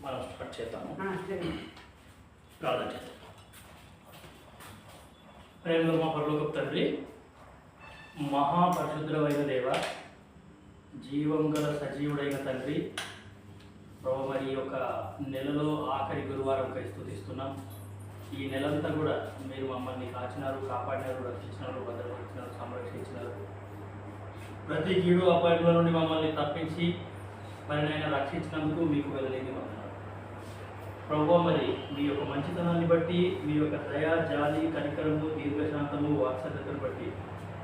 మనం స్టార్ట్ చేద్దాము. ప్రార్థన చేద్దాం. ప్రేమ మా పరలోకపు తండ్రి, మహాపరిశుద్ధుడైన దేవ, జీవం గల సజీవుడైన తండ్రి, ప్రభు మరి యొక్క నెలలో ఆఖరి గురువారంకై స్తుతిస్తున్నాం. ఈ నెలంతా కూడా మీరు మమ్మల్ని కాచినారు, కాపాడినారు, రక్షించినారు, భద్రపరిచినారు, సంరక్షించినారు. ప్రతి కీడు అపాయింట్ల నుండి మమ్మల్ని తప్పించి మరి నేను రక్షించినందుకు మీకు వెళ్ళలేని వందనాలు ప్రభు. మరి మీ యొక్క మంచితనాన్ని బట్టి, మీ యొక్క దయా, జాలి, కనికరము, దీర్ఘశాంతము, వాత్సల్యతను బట్టి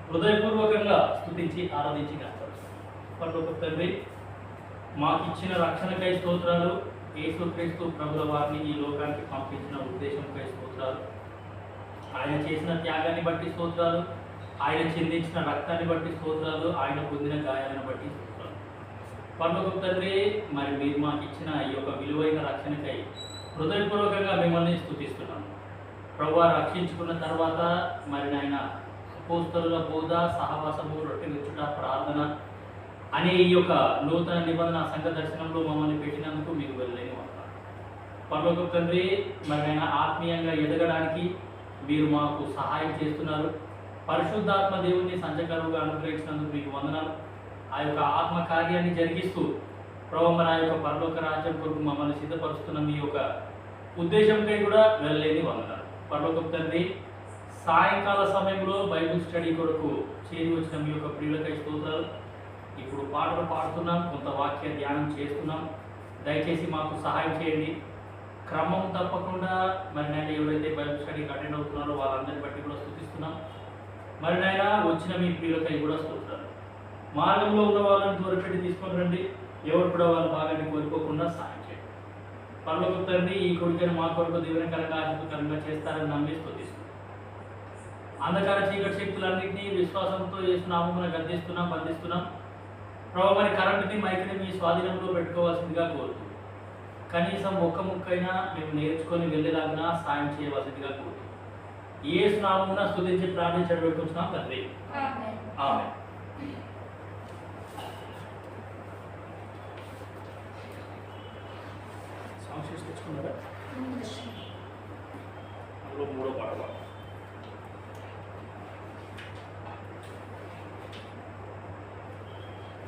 హృదయపూర్వకంగా స్తుతించి ఆరాధించి కనపరుస్తాం. పరలోకపు తండ్రి, మాకిచ్చిన రక్షణకై స్తోత్రాలు. యేసుక్రీస్తు ప్రభుల వారిని ఈ లోకానికి పంపించిన ఉద్దేశంకై స్తోత్రాలు. ఆయన చేసిన త్యాగాన్ని బట్టి స్తోత్రాలు, ఆయన చిందించిన రక్తాన్ని బట్టి స్తోత్రాలు, ఆయన పొందిన గాయాలను బట్టి స్తోత్రాలు. పరలోకపు తండ్రి, మరి మీరు మాకు ఇచ్చిన ఈ యొక్క విలువైన రక్షణకై హృదయపూర్వకంగా మిమ్మల్ని స్తుతిస్తున్నాను. ప్రభువా, రక్షించుకున్న తర్వాత మరి నాయన అపోస్తలుల బోధ, సహవాసము, రొట్టె విచ్చుట, ప్రార్థన అనే ఈ యొక్క నూతన నిబంధన సంఘ దర్శనంలో మమ్మల్ని పెట్టినందుకు మీకు వెళ్ళలేని వందనాలు. పరలోకపు తండ్రి, మరి నాయన ఆత్మీయంగా ఎదగడానికి మీరు మాకు సహాయం చేస్తున్నారు. పరిశుద్ధాత్మ దేవుణ్ణి సంచకరువుగా అనుగ్రహించినందుకు మీకు వందనాలు. ఆ యొక్క ఆత్మ కార్యాన్ని జరిగిస్తూ ప్రభు మరి ఆ యొక్క పరలోక రాజ్యం కొరకు మమ్మల్ని సిద్ధపరుస్తున్న మీ యొక్క ఉద్దేశంపై కూడా వెళ్ళలేని వందనాలు. పరలోకపు తండ్రి, సాయంకాల సమయంలో బైబిల్ స్టడీ కొరకు చేరి వచ్చిన మీ యొక్క ప్రియులకై స్తోత్రాలు. ఇప్పుడు పాటలు పాడుతున్నాం, కొంత వాక్య ధ్యానం చేస్తున్నాం. దయచేసి మాకు సహాయం చేయండి. క్రమం తప్పకుండా మరి నేను ఎవరైతే బైబిల్ స్టడీకి అటెండ్ అవుతున్నారో వాళ్ళందరిని బట్టి కూడా స్తుతిస్తున్నాం. మరి నాయన వచ్చిన మీ ప్రియులకై కూడా స్తోత్రాలు. మార్గంలో ఉన్న వాళ్ళని త్వరపెట్టి తీసుకొని రండి. ఎవరు కూడా వాళ్ళ భాగాన్ని కోరుకోకుండా సహాయం చేయండి. పరలోకపు తండ్రి, ఈ కొడుకని మా కొరకు దీవెనకరంగా, ఆశీర్వదకరంగా చేస్తారని నమ్మి స్తుతిస్తున్నాం. అంధకార చీకటి శక్తులన్నింటినీ విశ్వాసంతో యేసు నామమున గద్దిస్తున్నాం, బంధిస్తున్నాం. ప్రభు మరి కరెంటుని, మైక్ని మీ స్వాధీనంలో పెట్టుకోవాల్సిందిగా కోరుతూ కనీసం ఒక్క ముక్కైనా మేము నేర్చుకొని వెళ్ళేలాగా సాయం చేయవలసిందిగా కోరుతూ యేసు నామమున స్తుతించి ప్రార్థించడం పెట్టుకుంటున్నాం తండ్రి. ఆమేన్. సాంగ్స్ తెచ్చుకున్నారా? అందులో మూడో పాట.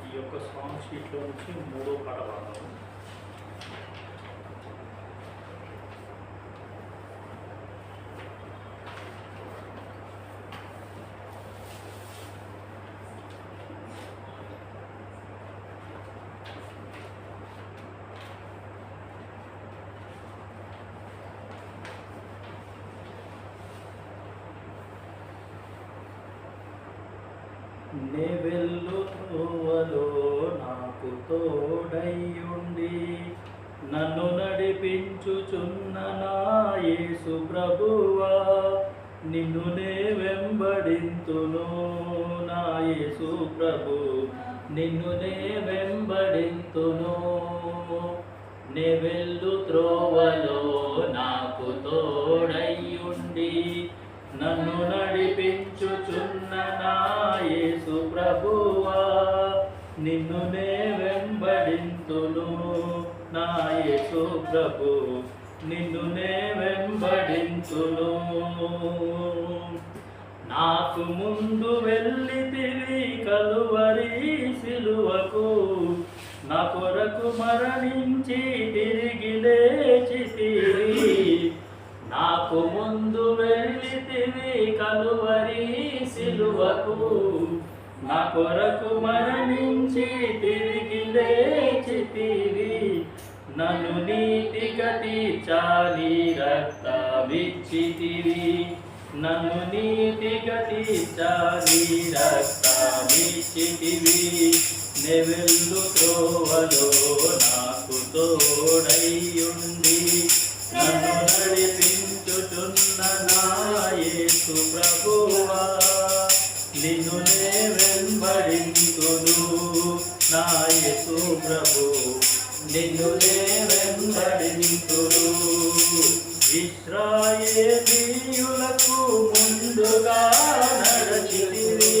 ఈ యొక్క సాంగ్ షీట్లో నుంచి మూడో పాట పాడతాము. నే వెళ్ళు త్రోవలో నాకు తోడయ్యుండి నన్ను నడిపించుచున్న నా యేసు ప్రభువా, నిన్ను నే వెంబడింతును నా యేసు ప్రభు, నిన్ను నే వెంబడింతును. నే వెళ్ళు త్రోవలో నాకు తోడయ్యుండి నన్ను నడిపించుచున్న నా యేసు ప్రభువా, నిన్ను నే వెంబడింతును నా యేసు ప్రభు, నిన్ను నే వెంబడింతును. నాకు ముందు వెళ్ళితివి కలువరి సిలువకు, నా కొరకు మరణించి తిరిగి లేచితివి. నాకు ముందు వెళ్ళితివి కలువరి సిలువకు, నా కొరకు మరణించి తిరిగి లేచితివి. నన్ను నీతిగా తీర్చాని రక్తమిచ్చితివి, నన్ను నీతిగా తీర్చాని రక్తమిచ్చితివి. నే వెళ్ళు త్రోవలో నాకు తోడయ్యుండి నన్ను నడిపించుచున్న నా యేసు ప్రభువా, నిన్ను నే వెంబడింతును నా యేసు ప్రభు, నిన్ను నే వెంబడింతును. ఇశ్రాయేలీయులకు ముందుగా నడచితివి,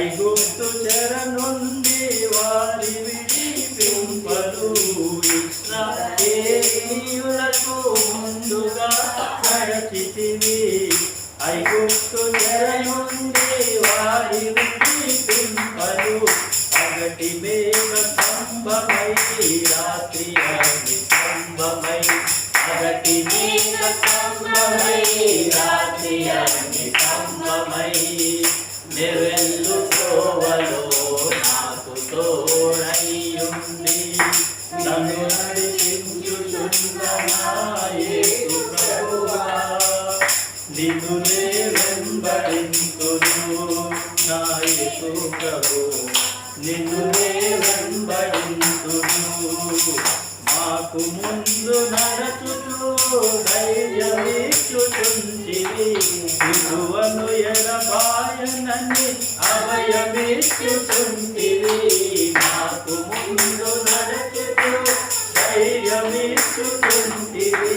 ఐగుప్తు చెర నుండి వారి విడిపింపలు. ఇశ్రాయేలీయులకు మరచితివి ఐగుప్తు చెర నుండి వారి విడిపింపను పగటి మేఘ స్తంభమై రాత్రి అగ్ని స్తంభమై పగటి మేఘ స్తంభమై రాత్రి అగ్ని స్తంభమై నెవెల్లు త్రోవలో నాకు తోడైయుండి నన్ను నడిపించుచున్న నా యేసు ప్రభువా నిన్ను నే వెంబడింతును నా యేసు ప్రభు నిన్ను నే వెంబడింతును మాకు ముందు నడచుతూ ధైర్యమిచ్చుచుంటివి విలువను ఎడబాయనని అభయమిచ్చుచుంటివి మాకు ముందు నడచుతూ ధైర్యమిచ్చుచుంటివి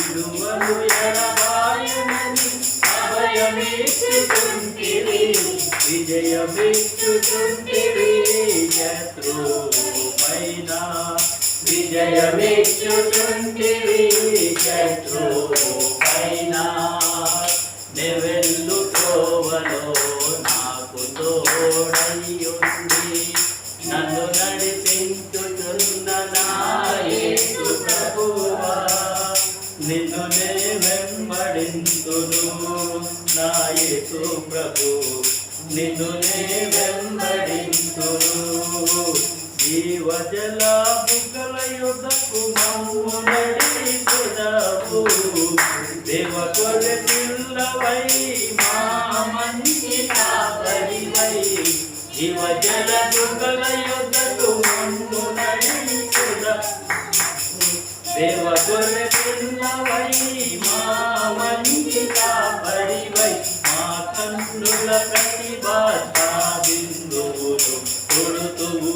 విలువను ఎడబాయనని అభయమిచ్చుచుంటివి విజయమిచ్చుచుంటివి శత్రువుపైన విజయమిచ్చుచుంటివి శత్రువుపైన నెవెల్లు త్రోవలో నాకు తోడైయుండి నన్ను నడిపించుచున్న నా యేసు ప్రభువా నిన్ను నే వెంబడింతును నా యేసు ప్రభు నిన్ను నే వెంబడింతును జీవజల బుగ్గల యుద్ధకు మమ్ము నడిపెదవు దేవకొరె పిల్లవై మా మంచి కాపరివై జీవజల బుగ్గల యుద్ధకు మమ్ము నడిపెదవు దేవకొరె పిల్లవై మా మంచి కాపరివై మా కన్నుల ప్రతిభా బిందువులు కొడుతువు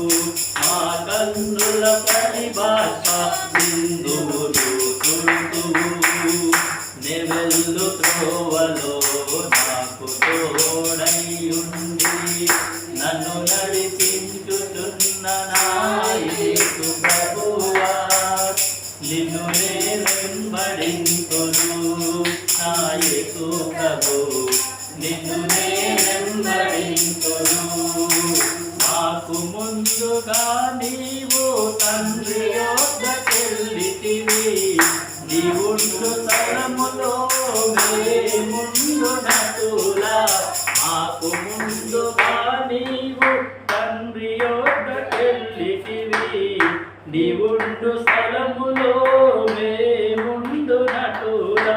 మా కన్నుల ప్రతిభాష బిందువులు కొడుతువు నెవెల్లు త్రోవలో నాకు తోడైయుండి నన్ను నడిపించుచున్న నా యేసు ప్రభువా నిన్ను నే వెంబడింతును నా యేసు ప్రభు నిన్ను నే వెంబడింతును మాకు ముందుగా నీవు తండ్రి యొద్దకెళ్ళితివి నీవుండు స్థలములో మేముండునటులా మాకు ముందుగా నీవు తండ్రి యొద్దకెళ్ళితివి నీవుండు స్థలములో మేముండునటులా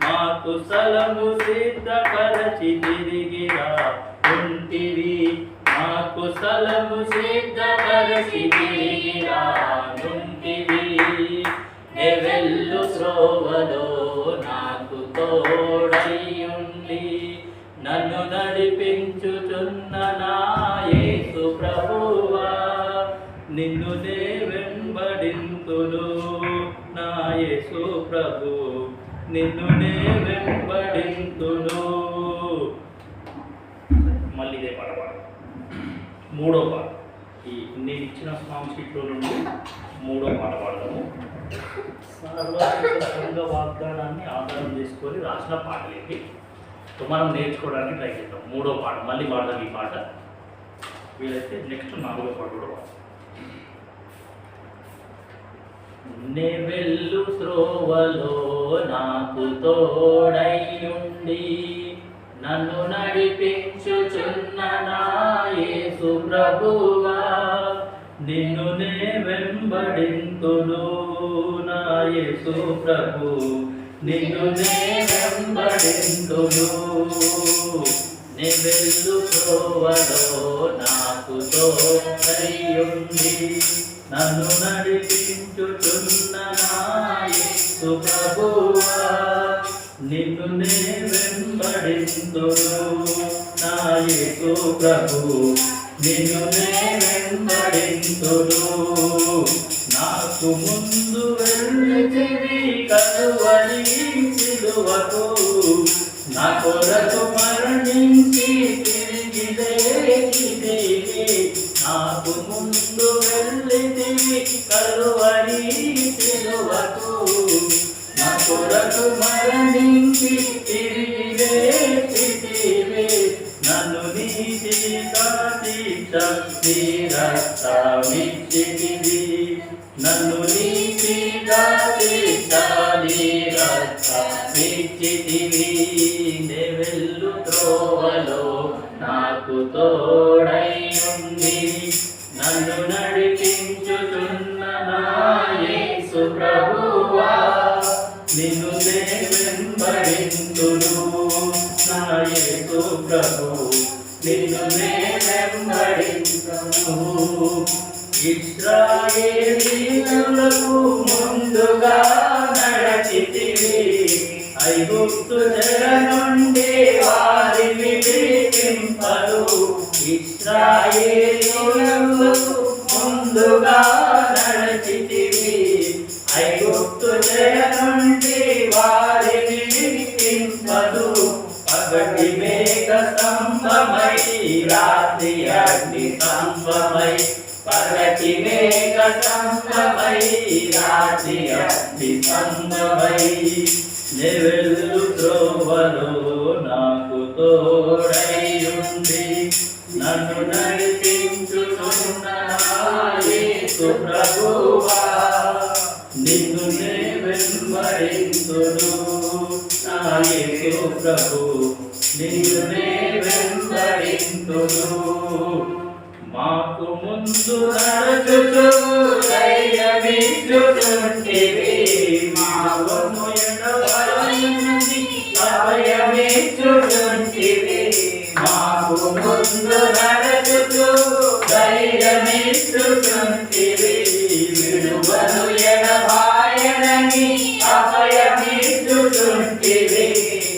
మాకు స్థలము సిద్ధపరచి తిరిగిరా ఉంటివి మాకు స్థలము సిద్ధపరచి తిరిగిరా ఉంటివి నెవెల్లు త్రోవలో నాకు తోడైయుండి నన్ను నడిపించుచున్న నా యేసు ప్రభువా నిన్ను నే వెంబడింతును నా యేసు ప్రభు నిన్ను నే వెంబడింతును మళ్ళీ ఇదే పాట పాడు మూడో పాట ఈ నేను ఇచ్చిన సాంగ్ షీట్లో నుండి మూడో పాట పాడదాము సర్వశక్త సంఘ వాగ్దానాన్ని ఆధారం చేసుకొని రాసిన పాటలు ఏంటి మనం నేర్చుకోవడానికి ట్రై చేద్దాం మూడో పాట మళ్ళీ పాడదాం ఈ పాట వీలైతే నెక్స్ట్ నాలుగో పాట కూడా పాడదాం నెవెల్లు త్రోవలో నాకు తోడైయుండి నన్ను నడిపించుచున్న నా యేసు ప్రభువా నిన్ను నే వెంబడింతును నా యేసు ప్రభు నిన్ను నే వెంబడింతును నెవెల్లు త్రోవలో నాకు తోడైయుండి నన్ను నడిపించుచున్న నా యేసు ప్రభువా నిన్ను నే వెంబడింతును నా యేసు ప్రభు నిన్ను నే వెంబడింతును నాకు ముందు వెళ్ళితివి కలువరి సిలువకు నా కొరకు మరణించి తిరిగి లేచితివి నాకు ముందు వెళ్ళితివి కలువరి సిలువకు నా కొరకు మరణించి నే వెళ్ళు త్రోవలో నాకు తోడై ఉంది, నన్ను నడిపించుచున్న నా యేసు ప్రభువా, నిన్ను నే వెంబడింతును. నా యేసు ప్రభు, నిన్ను నే వెంబడింతును. ఇశ్రాయేలీయులకు ముందుగా నడచితివి, ఐగుప్తు చెర నుండి వారిని విడిపింపరు. ఇశ్రాయేలీయులకు ముందుగా నడచితివి, ఐగుప్తు చెర నుండి వారిని విడిపింపరు. పగటి మేఘ స్తంభమై రాత్రి అగ్ని స్తంభమై, పగటి మేఘ స్తంభమై రాత్రి అగ్ని స్తంభమై, నే వెళ్ళు త్రోవలో నాకు తోడై ఉండి, నన్ను నడిపించుచున్న నా యేసు ప్రభువా, నిన్ను నే వెంబడింతును. నా యేసు ప్రభు, నిన్ను నే వెంబడింతును. మాకు ముందు నడుచుచు ధైర్యమిచ్చుచుంటివి, మాకు ఎడవైనది అభయమిచ్చుచుంటివి. మాకు ముందు నడుచుచు ధైర్యమిచ్చుచుంటివి, విడువను ఎడబాయనని అభయమిచ్చుచుంటివి.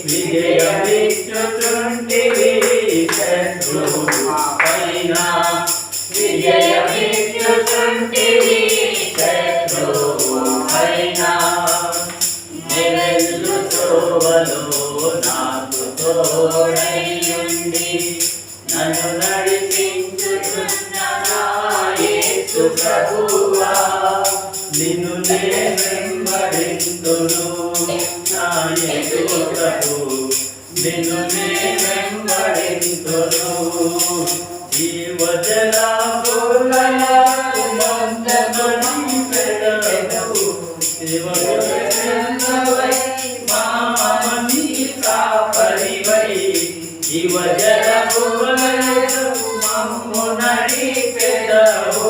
విజయమిచ్చుచుంటివి శత్రువు పైన, విజయమిచ్చుచుంటివి శత్రువు పైన. నే వెళ్ళు త్రోవలో నాకు తోడై ఉండి, నన్ను నడిపించుచున్న నా యేసు ప్రభువా, నిన్ను నే వెంబడింతును. నా యేసు ప్రభు, నిన్ను నే వెంబడింతును. జీవజలాలకు మందమని పెదవు, శివజలవై మామని కాపరివై, జీవజలములకు మమ్ము నడిపెదవు.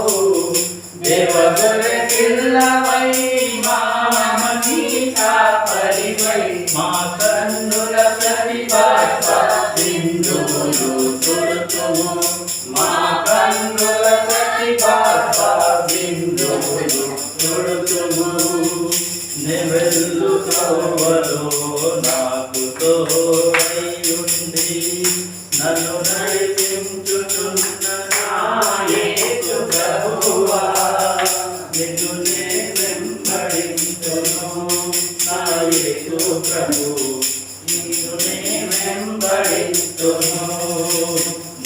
దేవగొర్రె పిల్లవై మామని కాపరివై, మా కన్నుల ప్రతిభాష బిందువులు తుడుతుము. మా కన్నుల ప్రతిభాష బిందువులు తుడుతుము. నే వెళ్ళు త్రోవలో నాకు తోడై ఉండి, నన్ను నడిపించుచున్న నా యేసు ప్రభువా, నిన్ను నే వెంబడింతును. నా యేసు ప్రభు, నిన్ను నే వెంబడింతును.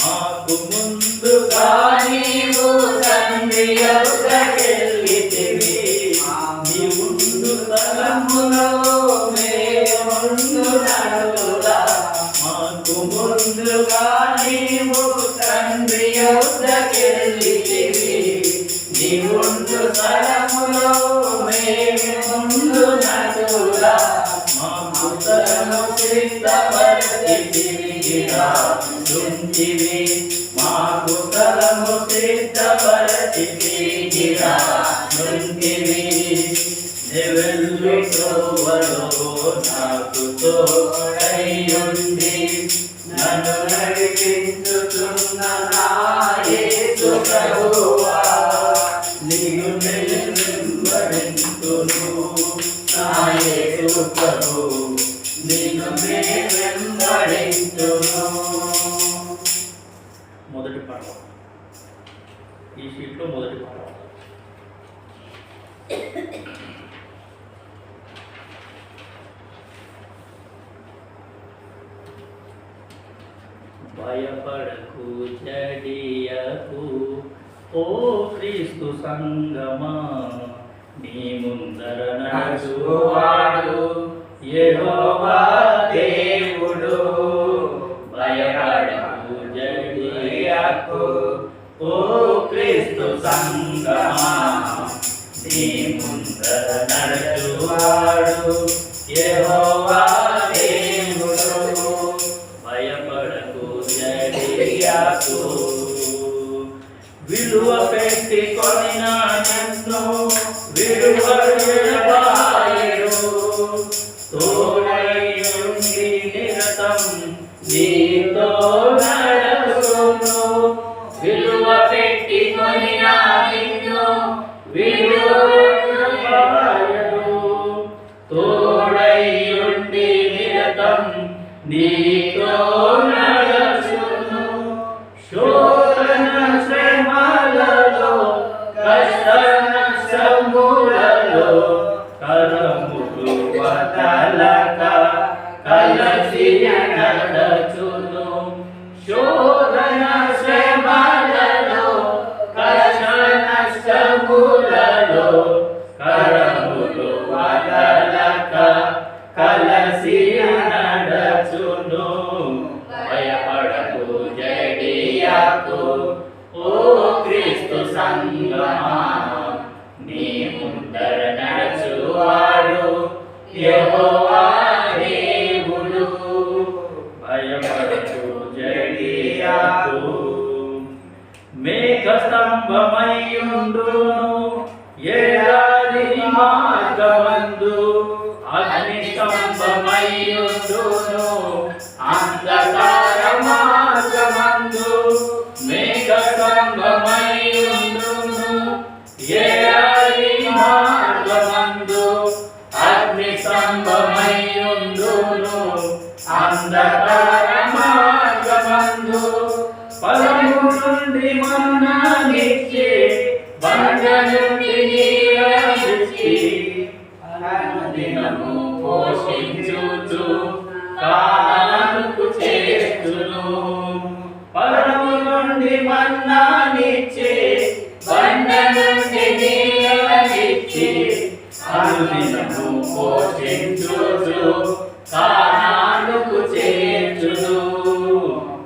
మాకు ముందుగా నీవు తండ్రి యొద్దకెళ్ళితివి, నీ ముందు స్థలములో మేముందు నడులా. మాకు ముందుగా నీవు తండ్రి యొద్దకెళ్ళితివి, నీ ముందు స్థలములో మేముందు నడులా. మాకు స్థలము సిద్ధపరచితివి గిరాలుంటివి, మాకు స్థలము సిద్ధపరచితివి గిరాలుంటివి. నే వెళ్ళు త్రోవలో నాకు తోడై ఉండి, నన్ను నడిపించుచున్న నా యేసు ప్రభువా, నిన్ను నే వెంబడింతును. నా యేసు ప్రభు, నిన్ను నే వెంబడింతును. మొదటి పాట ఈ షీట్లో మొదటి పాట. భయపడకు జడియకు ఓ క్రీస్తు సంగమా, నీ ముందర నడుచువాడు యెహోవా దేవుడు. భయపడకు జడియకు ఓ క్రీస్తు సంగమా, నీ ముందర నడుచువాడు యెహోవా దేవుడు. జడియాకు విలువ పెట్టి కొనిన నన్ను విడువడు తోడై ఉండి నిరతం నీతో నడుచును విలువ పెట్టి కొనిన నిన్ను విడువడు తోడై ఉండి నిరతం నీతో నడుచును శోధన శ్రమలలో కష్ట నష్టములలో కరములు వదలక కలసి నడచును శోధన శ్రమలలో కష్ట నష్టములలో కరములు వదలక కలసి నడచును భయపడకు జడియాకు ఓ క్రీస్తు సంగమా నీ ముందర నడుచువాడు యెహోవా దేవుడు భయపడకు జడియాకు మేఘ స్తంభమయ్యుండును ఏడాది మార్గమందు అగ్ని స్తంభమయ్యుండును అంధకార మార్గమందు మేఘ స్తంభమయ్యుండును ఏడాది మార్గమందు అగ్ని స్తంభమయ్యుండును అంధకార మార్గమందు ఫలము నుండి మన్నానిచ్చి బండ నుండి నీరమిచ్చి అనుదినము పోషించుచు కాలాలకు చేర్చును ఫలము నుండి మన్నానిచ్చి బండ నుండి నీరమిచ్చి అనుదినము పోషించుచు కాలాలకు చేర్చును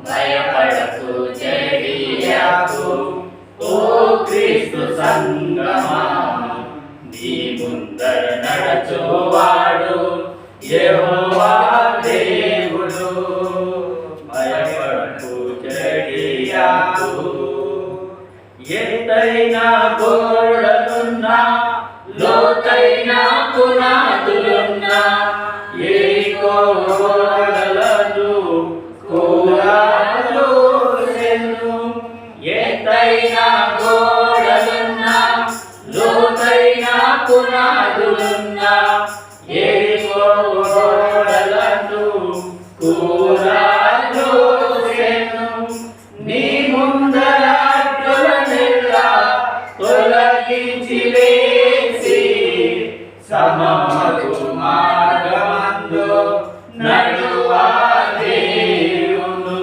భయపడకు జడియాకు ఓ క్రీస్తు సంగమా నీ ముందర నడచువాడు యెహోవా దేవుడు భయపడకు జడియాకు ఎత్తైన గోడలున్నా లోతైన పునాదులున్నా యెరికో గోడలను కూలదోసెను ఎత్తైన గోడలున్నా లోతైన పునాదులున్నా యెరికో గోడలను కూలదోసెను నీ ముందర అడ్డులనెల్లా తొలగించి వేసి సమమగు మార్గమందు నడువా దేవుడు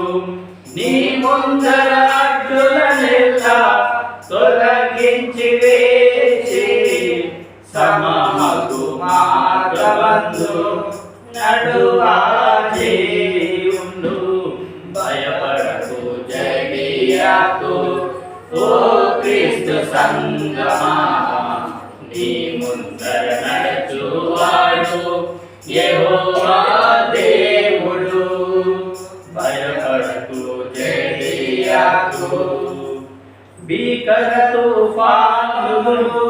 నీ ముందర అడ్డులనెల్లా తొలగించి వేసి సమమగు మార్గమందు నడువా దేవుడు భయపడకు జడియాకు ఓ క్రీస్తు సంగమా నీ ముందర నడుచువాడు యెహోవా దేవుడు భయపడకు జడియాకు భీకర తుఫానులు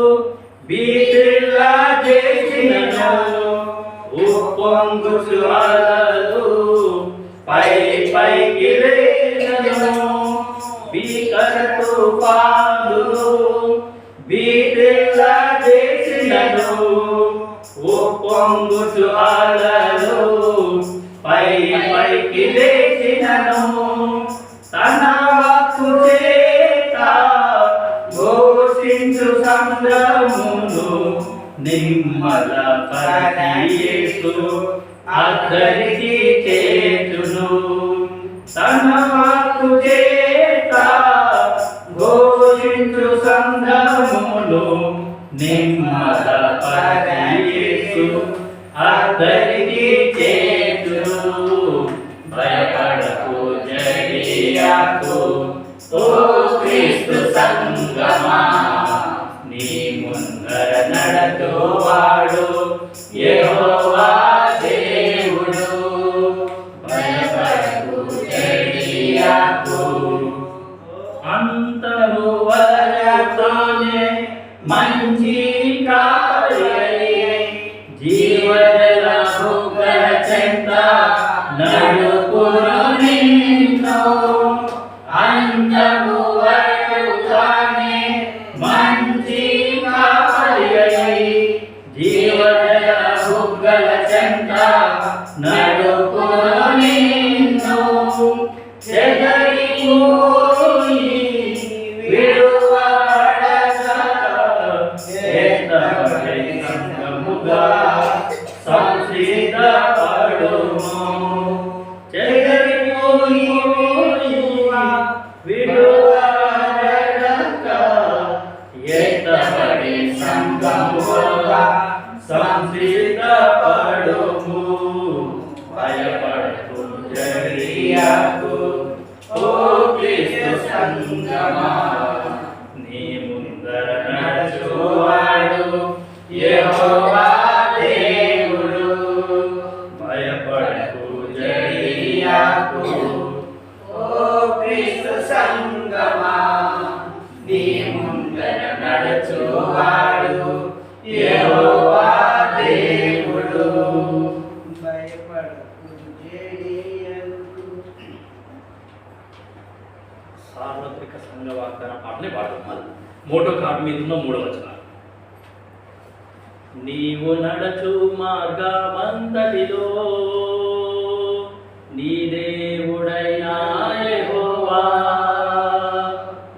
భీతిల్లా చేసినను ఉప్పొంగు అలలు పైకి లేనను భీకర తుఫానులు భీతిల్లా చేసినను ఉప్పొంగు అలలు పైకి లేచినను తన వాక్కు చేత ఘోషించు సంద్రమును నిమ్మల పరియేసు అద్దరికి చేతును తన వాక్కు చేత ఘోషించు సంద్రమును నిమ్మల పరియేసు అద్దరికి చేతును భయపడకు జడియాకు ఓ క్రీస్తు సంగమా నీ ముందర నడచువాడు యెహోవా దేవుడు భయపడకు జడియాకు నీ ముందర నడుచువాడు యెహోవా దేవుడు, భయపడకు జడియకు ఓ క్రీస్తు సంగమా. నీ ముందర నడుచువాడు యెహోవా దేవుడు, భయపడకు జడియకు. సార్వత్రిక సంఘ వాగ్దాన పాటలే పాడుతున్నారు. మోటో కార్డు మీద ఉన్న 3వ వచనం. నీవు నడచు మార్గమంతటిలో నీ దేవుడైన యెహోవా,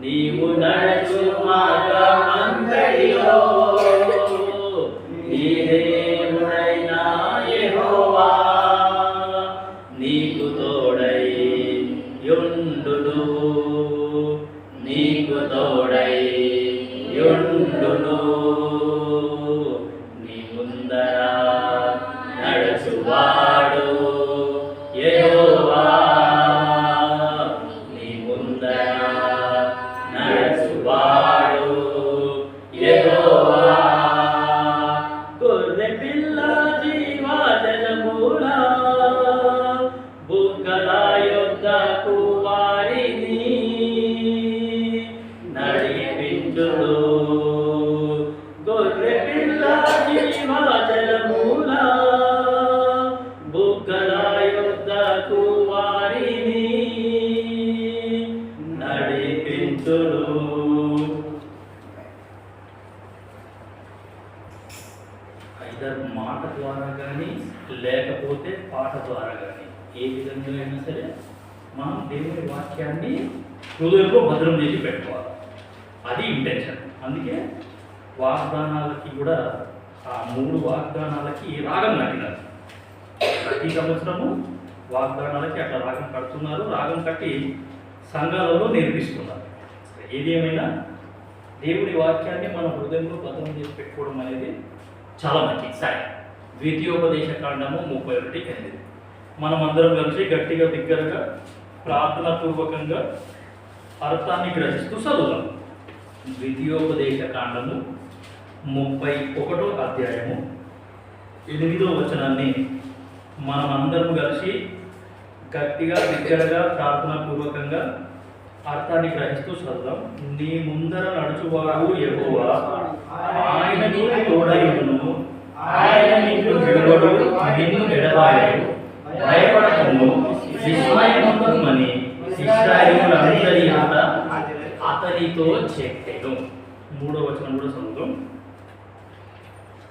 నీవు నడచు మార్గమంతటిలో నీ దేవుడైన యెహోవా నీకు తోడై యుండును, నీకు తోడై యుండును. నీ ముందర నడుచువాడు యెహోవా, నీ ముందర నడుచువాడు యెహోవా. గొర్రె పిల్ల జీవజలమూల బుగ్గల యొద్దకు వారిని నడిపించును. గొర్రె పిల్ల జీవజలమూల బుగ్గల యొద్దకు వారిని నడిపించును. ఐదర్ మాట ద్వారా కానీ లేకపోతే పాట ద్వారా కానీ ఏ విధంగా అయినా సరే మనం దేవుని వాక్యాన్ని హృదయంలో భద్రం చేసి పెట్టుకోవాలి. అది ఇంటెన్షన్. అందుకే వాగ్దానాలకి కూడా ఆ 3 వాగ్దానాలకి రాగం కట్టినారు. ప్రతి సంవత్సరము వాగ్దానాలకి అట్లా రాగం కడుతున్నారు. రాగం కట్టి సంఘాలలో నేర్పిస్తున్నారు. ఏది ఏమైనా దేవుడి వాక్యాన్ని మన హృదయంలో భద్రం చేసి పెట్టుకోవడం అనేది చాలా మంచిది. సరే, ద్వితీయోపదేశ కాండము 31:8. మనం అందరం కలిసి గట్టిగా బిగ్గరగా ప్రార్థనాపూర్వకంగా అర్థాన్ని గ్రహిస్తూ చదువుదాం. ద్వితీయోపదేశ కాండము 31వ అధ్యాయము 8వ వచనాన్ని మనం అందరం కలిసి గట్టిగా బిగ్గరగా ప్రార్థనాపూర్వకంగా అర్థాన్ని గ్రహిస్తూ చదువుదాం. నీ ముందర నడుచువాడు యెహోవా, ఆయన నీకు తోడయుండును, ఆయన నీకు విడువడు, నిన్ను ఎడబాయడు. భయపడకుము, విస్మయముందమని ఇశ్రాయేలులందరి ఎదుట అతనితో చెప్పెను. 3వ వచనం కూడా చదువుతాం.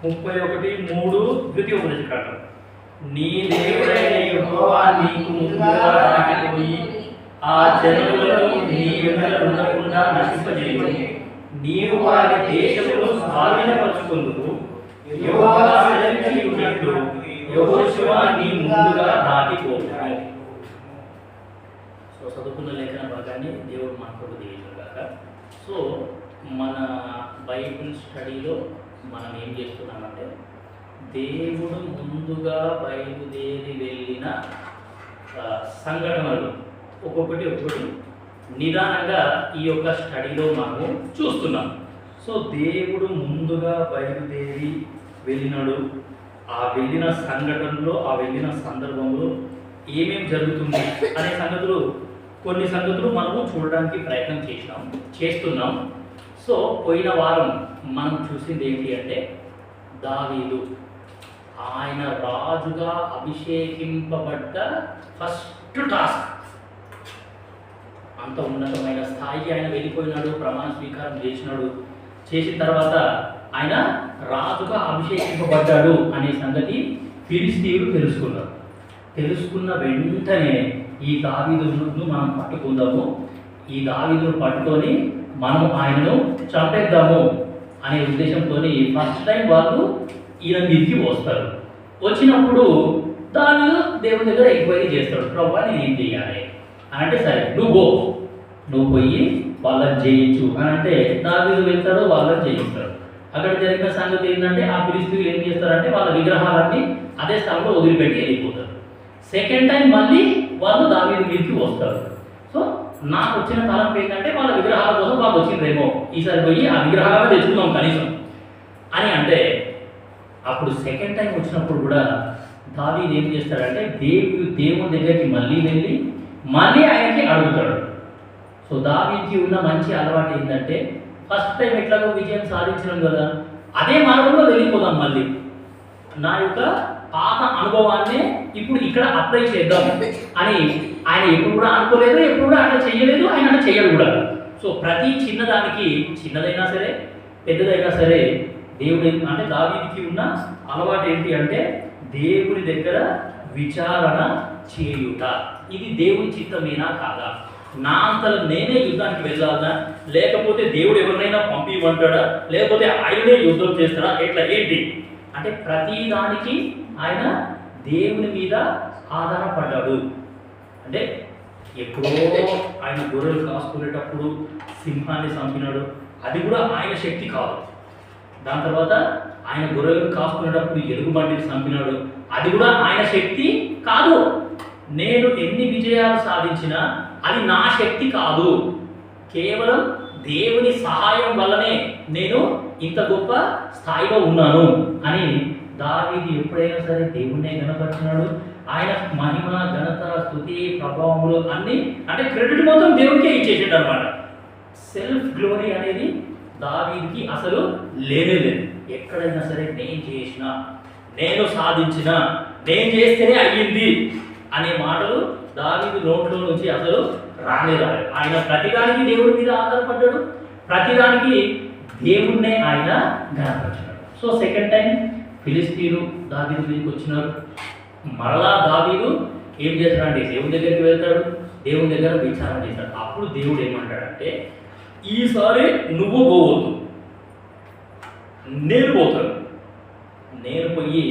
31:3 ద్వితీయోపదేశ కాండం. నీ దేవుడైన యెహోవా నీకు ముందుగా సాగిపోయి ఆ జనులను నీ ఎదుట ఉండకుండా నశింపజేయును. నీవు వారి దేశమును స్వాధీనపరచుకొందువు. యెహోవా సెలవిచ్చినట్లు యెహోషువ నీ ముందుగా దాటిపోవును. సో చదువుకున్న లేఖన భాగాన్ని దేవుడు మనకు దీవించుగాక. సో మన బైబిల్ స్టడీలో మనం ఏం చేస్తున్నామంటే దేవుడు ముందుగా బయలుదేరి వెళ్ళిన సంఘటనలు ఒక్కొక్కటి నిదానంగా ఈ యొక్క స్టడీలో మనము చూస్తున్నాం. సో దేవుడు ముందుగా బయలుదేరి వెళ్ళినాడు. ఆ వెళ్ళిన సంఘటనలో, ఆ వెళ్ళిన సందర్భంలో ఏమేమి జరుగుతుంది అనే కొన్ని సంగతులు మనము చూడడానికి ప్రయత్నం చేస్తున్నాం. సో పోయిన వారం మనం చూసింది ఏంటి అంటే దావీదు ఆయన రాజుగా అభిషేకింపబడ్డ ఫస్ట్ టాస్క్. అంత ఉన్నతమైన స్థాయికి ఆయన వెళ్ళిపోయినాడు, ప్రమాణ స్వీకారం చేసిన తర్వాత ఆయన రాజుగా అభిషేకింపబడ్డాడు అనే సంగతి ఫిలిష్తీయులు తెలుసుకున్నారు. తెలుసుకున్న వెంటనే ఈ దావీదును మనం పట్టుకుందాము, ఈ దావీదును పట్టుకొని మనం ఆయనను చంపేద్దాము అనే ఉద్దేశంతో ఫస్ట్ టైం వాళ్ళు ఈయన మీదకి వస్తారు. వచ్చినప్పుడు దావీదు దేవుని దగ్గర ఎంక్వైరీ చేస్తాడు, ప్రభువా నేను ఏం చేయాలి అని అంటే, సరే నువ్వు పోయి వాళ్ళని జయించు అని అంటే దావీదు వెళ్తాడు, వాళ్ళని జయిస్తాడు. అక్కడ జరిగిన సంగతి ఏంటంటే ఆ ఫిలిష్తీయులు ఏం చేస్తారంటే వాళ్ళ విగ్రహాలన్నీ అదే స్థలంలో వదిలిపెట్టి వెళ్ళిపోతారు. సెకండ్ టైం మళ్ళీ వాళ్ళు దావీదు మీదకి వస్తారు. సో నాకు వచ్చిన తలంపు ఏంటంటే వాళ్ళ విగ్రహాల కోసం వాళ్ళు వచ్చిందేమో, ఈసారి పోయి ఆ విగ్రహాలను తెచ్చుకుందాం కనీసం అని అంటే, అప్పుడు సెకండ్ టైం వచ్చినప్పుడు కూడా దావీదు ఏం చేస్తాడంటే దేవుని దగ్గరికి మళ్ళీ వెళ్ళి మళ్ళీ ఆయనకి అడుగుతాడు. సో దావీదుకి ఉన్న మంచి అలవాటు ఏంటంటే ఫస్ట్ టైం ఎట్లాగో విజయం సాధించడం కదా, అదే మార్గంలో వెళ్ళిపోదాం, మళ్ళీ నా యొక్క పాత అనుభవాన్ని ఇప్పుడు ఇక్కడ అప్లై చేద్దాం అని ఆయన ఎప్పుడు కూడా అనుకోలేదు, ఎప్పుడు కూడా అట్లా చేయలేదు, ఆయన అట్లా చేయడు కూడా. సో ప్రతి చిన్నదానికి, చిన్నదైనా సరే పెద్దదైనా సరే, దేవుడి అంటే దావీదుకి ఉన్న అలవాటు ఏంటి అంటే దేవుడి దగ్గర విచారణ చేయుట. ఇది దేవుని చిత్తమేనా కాదా, నా అంతలో నేనే యుద్ధానికి వెళ్ళాలా, లేకపోతే దేవుడు ఎవరినైనా పంపిమంటాడా, లేకపోతే ఆయనే యుద్ధం చేస్తాడా, ఎట్లా ఏంటి అంటే ప్రతి దానికి ఆయన దేవుని మీద ఆధారపడ్డాడు. అంటే ఎప్పుడో ఆయన గొర్రెలు కాసుకునేటప్పుడు సింహాన్ని చంపినాడు, అది కూడా ఆయన శక్తి కాదు. దాని తర్వాత ఆయన గొర్రెలను కాసుకునేటప్పుడు ఎలుగుబంటిని చంపినాడు, అది కూడా ఆయన శక్తి కాదు. నేను ఎన్ని విజయాలు సాధించినా అది నా శక్తి కాదు, కేవలం దేవుని సహాయం వల్లనే నేను ఇంత గొప్ప స్థాయిలో ఉన్నాను అని దావీదు ఎప్పుడైనా సరే దేవుణ్ణే గణపరిచినాడు. ఆయన మహిమ, ఘనత, స్తుతి, ప్రభావములు అన్నీ అంటే క్రెడిట్ మొత్తం దేవునికే ఇచ్చేసాడు అనమాట. సెల్ఫ్ గ్లోరీ అనేది దావీదుకి అసలు లేనే లేదు. ఎక్కడైనా సరే నేను చేసిన, నేను సాధించిన, నేను చేస్తేనే అయ్యింది అనే మాటలు దావీదు నోట్లో నుంచి అసలు రాలేదు. ఆయన ప్రతిదానికి దేవుడి మీద ఆధారపడ్డాడు, ప్రతిదానికి దేవుణ్ణే ఆయన గణపరిచాడు. సో సెకండ్ టైం ఫిలిష్తీయులు దావీదు మీదకి వచ్చినారు. మరలా దావీదు ఏం చేస్తాడంటే దేవుని దగ్గరికి వెళ్తాడు, దేవుని దగ్గర విచారణ చేస్తాడు. అప్పుడు దేవుడు ఏమంటాడంటే, ఈసారి నువ్వు పోవద్దు, నేను పోతాను. నేను పోయి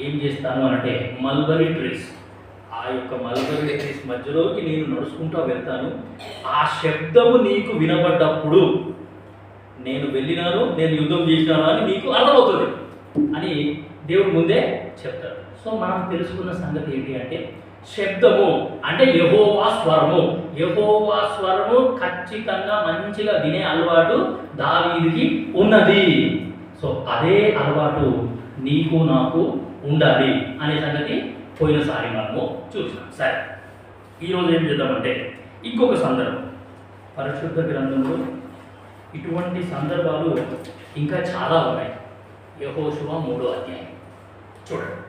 ఏం చేస్తాను అంటే మల్బరీ ట్రీస్, ఆ యొక్క మల్బరీ ట్రీస్ మధ్యలోకి నేను నడుచుకుంటూ వెళ్తాను. ఆ శబ్దము నీకు వినబడ్డప్పుడు నేను వెళ్ళినాను, నేను యుద్ధం చేసినాను అని నీకు అర్థమవుతుంది అని దేవుడు ముందే చెప్తాడు. సో మనం తెలుసుకున్న సంగతి ఏంటి అంటే శబ్దము అంటే యెహోవా స్వరము. యెహోవా స్వరము ఖచ్చితంగా మంచిగా వినే అలవాటు దావీదుకి ఉన్నది. సో అదే అలవాటు నీకు నాకు ఉండాలి అనే సంగతి పోయినసారి మనము చూసినాం. సరే, ఈరోజు ఏం చేద్దామంటే ఇంకొక సందర్భం, పరిశుద్ధ గ్రంథంలో ఇటువంటి సందర్భాలు ఇంకా చాలా ఉన్నాయి. యెహోషువ 3వ అధ్యాయం చూడండి.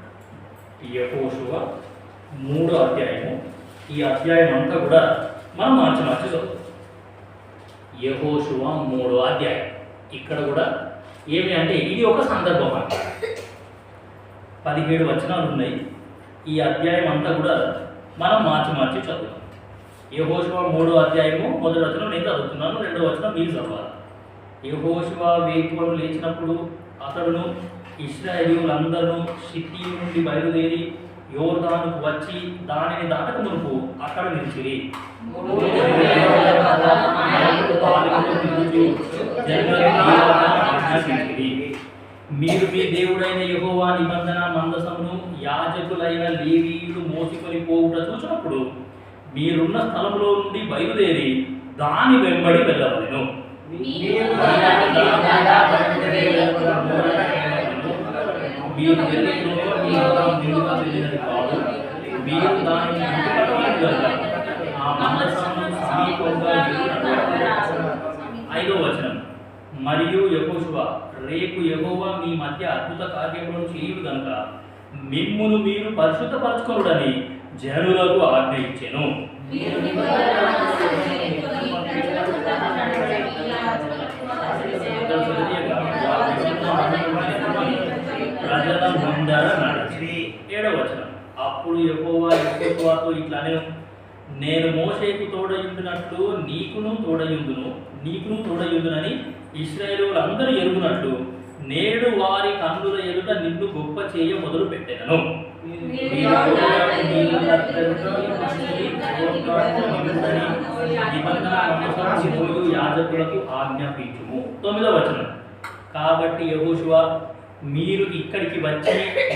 యెహోషువ 3వ అధ్యాయము, ఈ అధ్యాయం అంతా కూడా మనం మార్చి చదువుతాం. యెహోషువ 3వ అధ్యాయం, ఇక్కడ కూడా ఏమి అంటే ఇది ఒక సందర్భం అంట. 17 వచనాలు ఉన్నాయి. ఈ అధ్యాయం అంతా కూడా మనం మార్చి చదువుతాం. యెహోషువ 3వ అధ్యాయము 1వ వచనం నేను చదువుతున్నాను, 2వ వచనం మీరు చదవాలి. యెహోషువ వేకువను లేచినప్పుడు అతడును ఇశ్రాయేలీయులందరూ షిత్తీము నుండి బయలుదేరి యోర్దానుకు వచ్చి దానిని దాటక మునుపు అక్కడ నిలిచిరి. మీరు మీ దేవుడైన యెహోవా నిబంధన మందసమును యాజకులైన లేవీయులు మోసుకొని పోవుట చూసినప్పుడు మీరున్న స్థలంలో నుండి బయలుదేరి దాని వెంబడి వెళ్ళవలెను. మీరు మీరు దానిని ఆ మందసమును సమీపంగా 5వ వచనం, మరియు యెహోషువ రేపు యెహోవా మీ మధ్య అద్భుత కార్యములను చేయుడు గనుక మిమ్మును మీరు పరిశుద్ధపరచుకొనుడని జనులకు ఆజ్ఞ ఇచ్చెను. ప్రజల ముందర నడిచి. 7వ వచనం, అప్పుడు యెహోవా యెహోషువతో ఇట్లానే, నేను మోషేకు తోడయుండినట్లు నీకును తోడయుందునని ఇశ్రాయేలులందరూ ఎరుగునట్లు నేడు వారి కన్నుల ఎదుట నిన్ను గొప్ప చేయ మొదలు పెట్టెదను. యాజకులకు ఆజ్ఞాపించుము. 9వ వచనం, కాబట్టి యెహోషువ మీరు ఇక్కడికి వచ్చి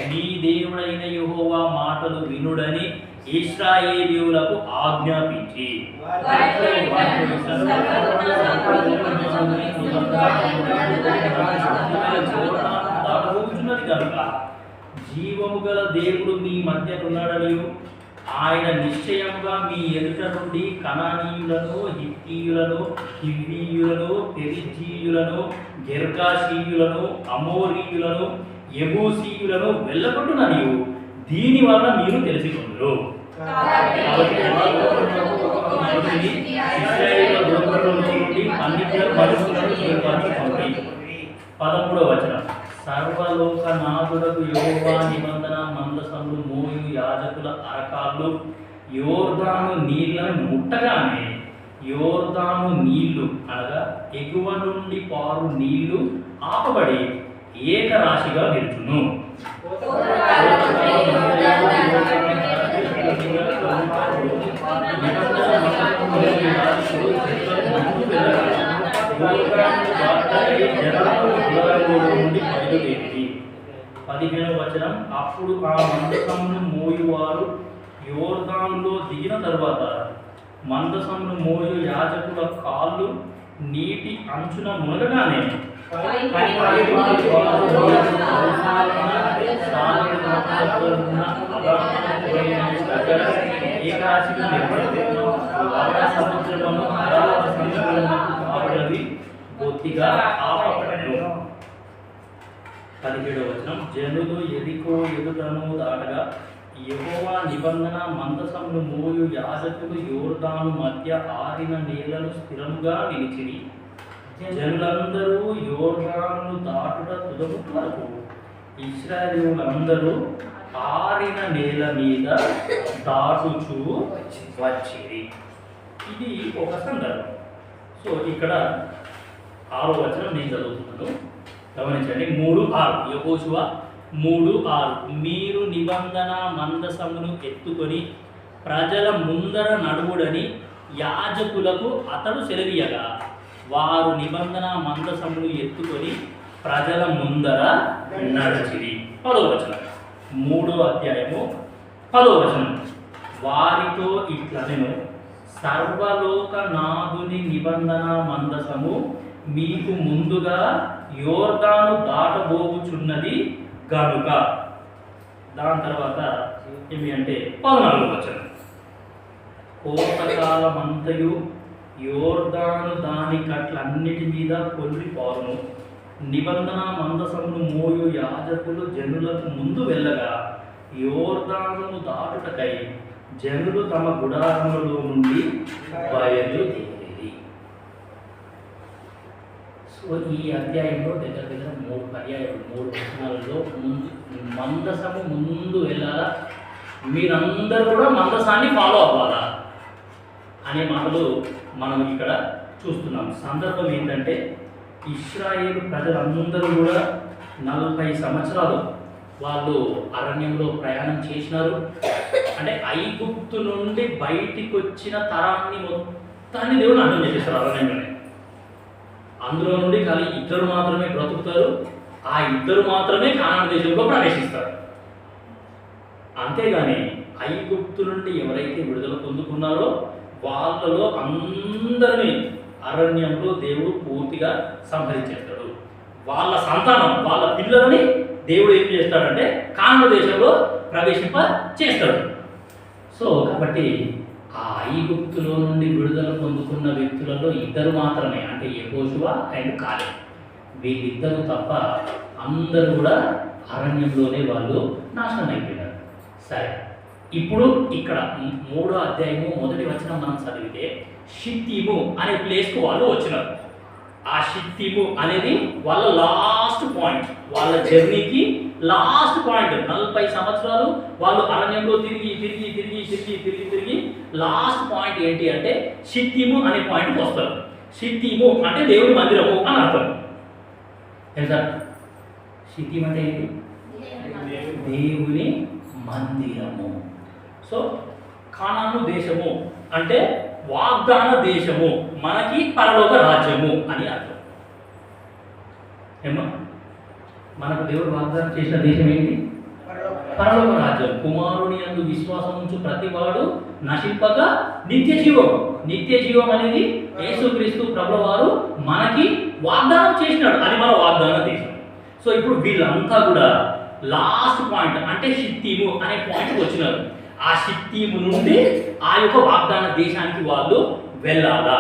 మీ దేవుడైన యెహోవా మాటలు వినుడని ఇశ్రాయేలీయులకు ఆజ్ఞాపించి కనుక జీవము గల దేవుడు మీ మధ్య ఉన్నాడని ఆయన నిశ్చయముగా మీ ఎదుట నుండి కనానీయులను, హిత్తీయులను, హివ్వీయులను, పెరిజీయులను, గెర్గాషీయులను, అమోరీయులను, యెబూసీయులను వెళ్ళగొట్టుననియు దీని వలన మీరు తెలుసుకుందరు. పదమూడవ వచనం, సర్వలోకనాథుడకు యెహోవా నిబంధన మందసములు మోయు యాజకుల అరకాళ్ళు యోర్దాను నీళ్లను ముట్టగానే యోర్దాను నీళ్లు అనగా ఎగువ నుండి పారు నీళ్లు ఆపబడి ఏకరాశిగా నిలుచును. బయలుదేరి 15వ వచనం, అప్పుడు ఆ మందసమును మోయువారు యోర్దానులో దిగిన తరువాత మందసమును మోయు యాజకుల కాళ్ళు నీటి అంచున మునగగానే బొత్తిగా ఆపబడెను. 17వ వచనం, జనులు ఎరికో ఎదుటను దాటగా యెహోవా నిబంధన మందసమును మోయు యాజకులు యోర్దాను మధ్య ఆరిన నేలను స్థిరముగా నిలిచిరి. జనులందరూ యోర్దాను దాటుట తుదముట్టు వరకు ఇశ్రాయేలీయులందరూ ఆరిన నేల మీద దాటుచూ వచ్చిరి. ఇది ఒక సందర్భం. సో ఇక్కడ 6వ వచనం నేను చదువుతున్నాను, గమనించండి. 3:6 యెహోషువ 3:6, మీరు నిబంధన మందసమును ఎత్తుకొని ప్రజల ముందర నడువుడని యాజకులకు అతడు సెలవీయగా వారు నిబంధన మందసమును ఎత్తుకొని ప్రజల ముందర నడిచిరి. 10వ వచనం, 3వ అధ్యాయము 10వ వచనం, వారితో ఇట్లనెను, సర్వలోకనాథుని నిబంధన మందసము మీకు ముందుగా యోర్దాను దాటబోచున్నది గనుక. దాని తర్వాత ఏమి అంటే 14వ వచనం, కోతకాలమంతయు యోర్దాను దాని కట్లన్నిటి మీద కొల్లిపోరును. నిబంధన మందసమును మోయు యాజకులు జనులకు ముందు వెళ్ళగా యోర్దానును దాటుటకై జనులు తమ గుడారములలో నుండి బయలుదేరి. సో ఈ అధ్యాయంలో దగ్గర 3 పర్యాయాలు 3 వచనాలలో మందసము ముందు వెళ్ళాలా, మీరందరూ కూడా మందసాన్ని ఫాలో అవ్వాలా అనే మాటలు మనం ఇక్కడ చూస్తున్నాం. సందర్భం ఏంటంటే ఇశ్రాయేలు ప్రజలందరూ కూడా 40 సంవత్సరాలు వాళ్ళు అరణ్యంలో ప్రయాణం చేసినారు. అంటే ఐగుప్తు నుండి బయటికి వచ్చిన తరాన్ని మొత్తాన్ని దేవుడు అర్థం చేసేస్తారు అరణ్యంలోనే. అందులో నుండి కానీ 2 మాత్రమే బ్రతుకుతారు. ఆ 2 మాత్రమే కానాను దేశంలో ప్రవేశిస్తారు. అంతేగాని ఐగుప్తు నుండి ఎవరైతే విడుదల పొందుకున్నారో వాళ్ళలో అందరినీ అరణ్యంలో దేవుడు పూర్తిగా సంహరించేస్తాడు. వాళ్ళ సంతానం, వాళ్ళ పిల్లలని దేవుడు ఏం చేస్తాడంటే కానాను దేశంలో ప్రవేశింప చేస్తాడు. సో కాబట్టి ఆ ఐగుప్తులో నుండి విడుదల పొందుకున్న వ్యక్తులలో 2 మాత్రమే, అంటే యెహోషువ అండ్ కాలేబ్, వీళ్ళిద్దరూ తప్ప అందరూ కూడా అరణ్యంలోనే వాళ్ళు నాశనం అయిపోయినారు. సరే, ఇప్పుడు ఇక్కడ 3వ అధ్యాయము 1వ వచనం మనం చదివితే షిత్తీము అనే ప్లేస్కు వాళ్ళు వచ్చినారు. ఆ షిత్తీము అనేది వాళ్ళ లాస్ట్ పాయింట్, వాళ్ళ జర్నీకి లాస్ట్ పాయింట్ 40 సంవత్సరాలు వాళ్ళు అరణ్యంలో తిరిగి తిరిగి తిరిగి తిరిగి తిరిగి తిరిగి లాస్ట్ పాయింట్ ఏంటి అంటే షిత్తీము అనే పాయింట్కి వస్తారు. షిత్తీము అంటే దేవుని మందిరము అని అర్థం. తెలుసా షిత్తీము అంటే ఏంటి? దేవుని మందిరము. సో కానాను దేశము అంటే వాగ్దాన దేశము, మనకి పరలోక రాజ్యము అని అర్థం. ఏమో మనకు దేవుడు వాగ్దానం చేసిన దేశం ఏంటి? పరలోక రాజ్యం. కుమారుని యందు విశ్వాసం ఉంచు ప్రతివాడు నశింపక నిత్య జీవం. నిత్య జీవం అనేది యేసుక్రీస్తు ప్రభువు వారు మనకి వాగ్దానం చేసినాడు. అది మన వాగ్దాన దేశం. సో ఇప్పుడు వీళ్ళంతా కూడా లాస్ట్ పాయింట్ అంటే షిత్తీము అనే పాయింట్కి వచ్చినారు. ఆ షిత్తీము నుండి ఆ యొక్క వాగ్దాన దేశానికి వాళ్ళు వెళ్ళాలా.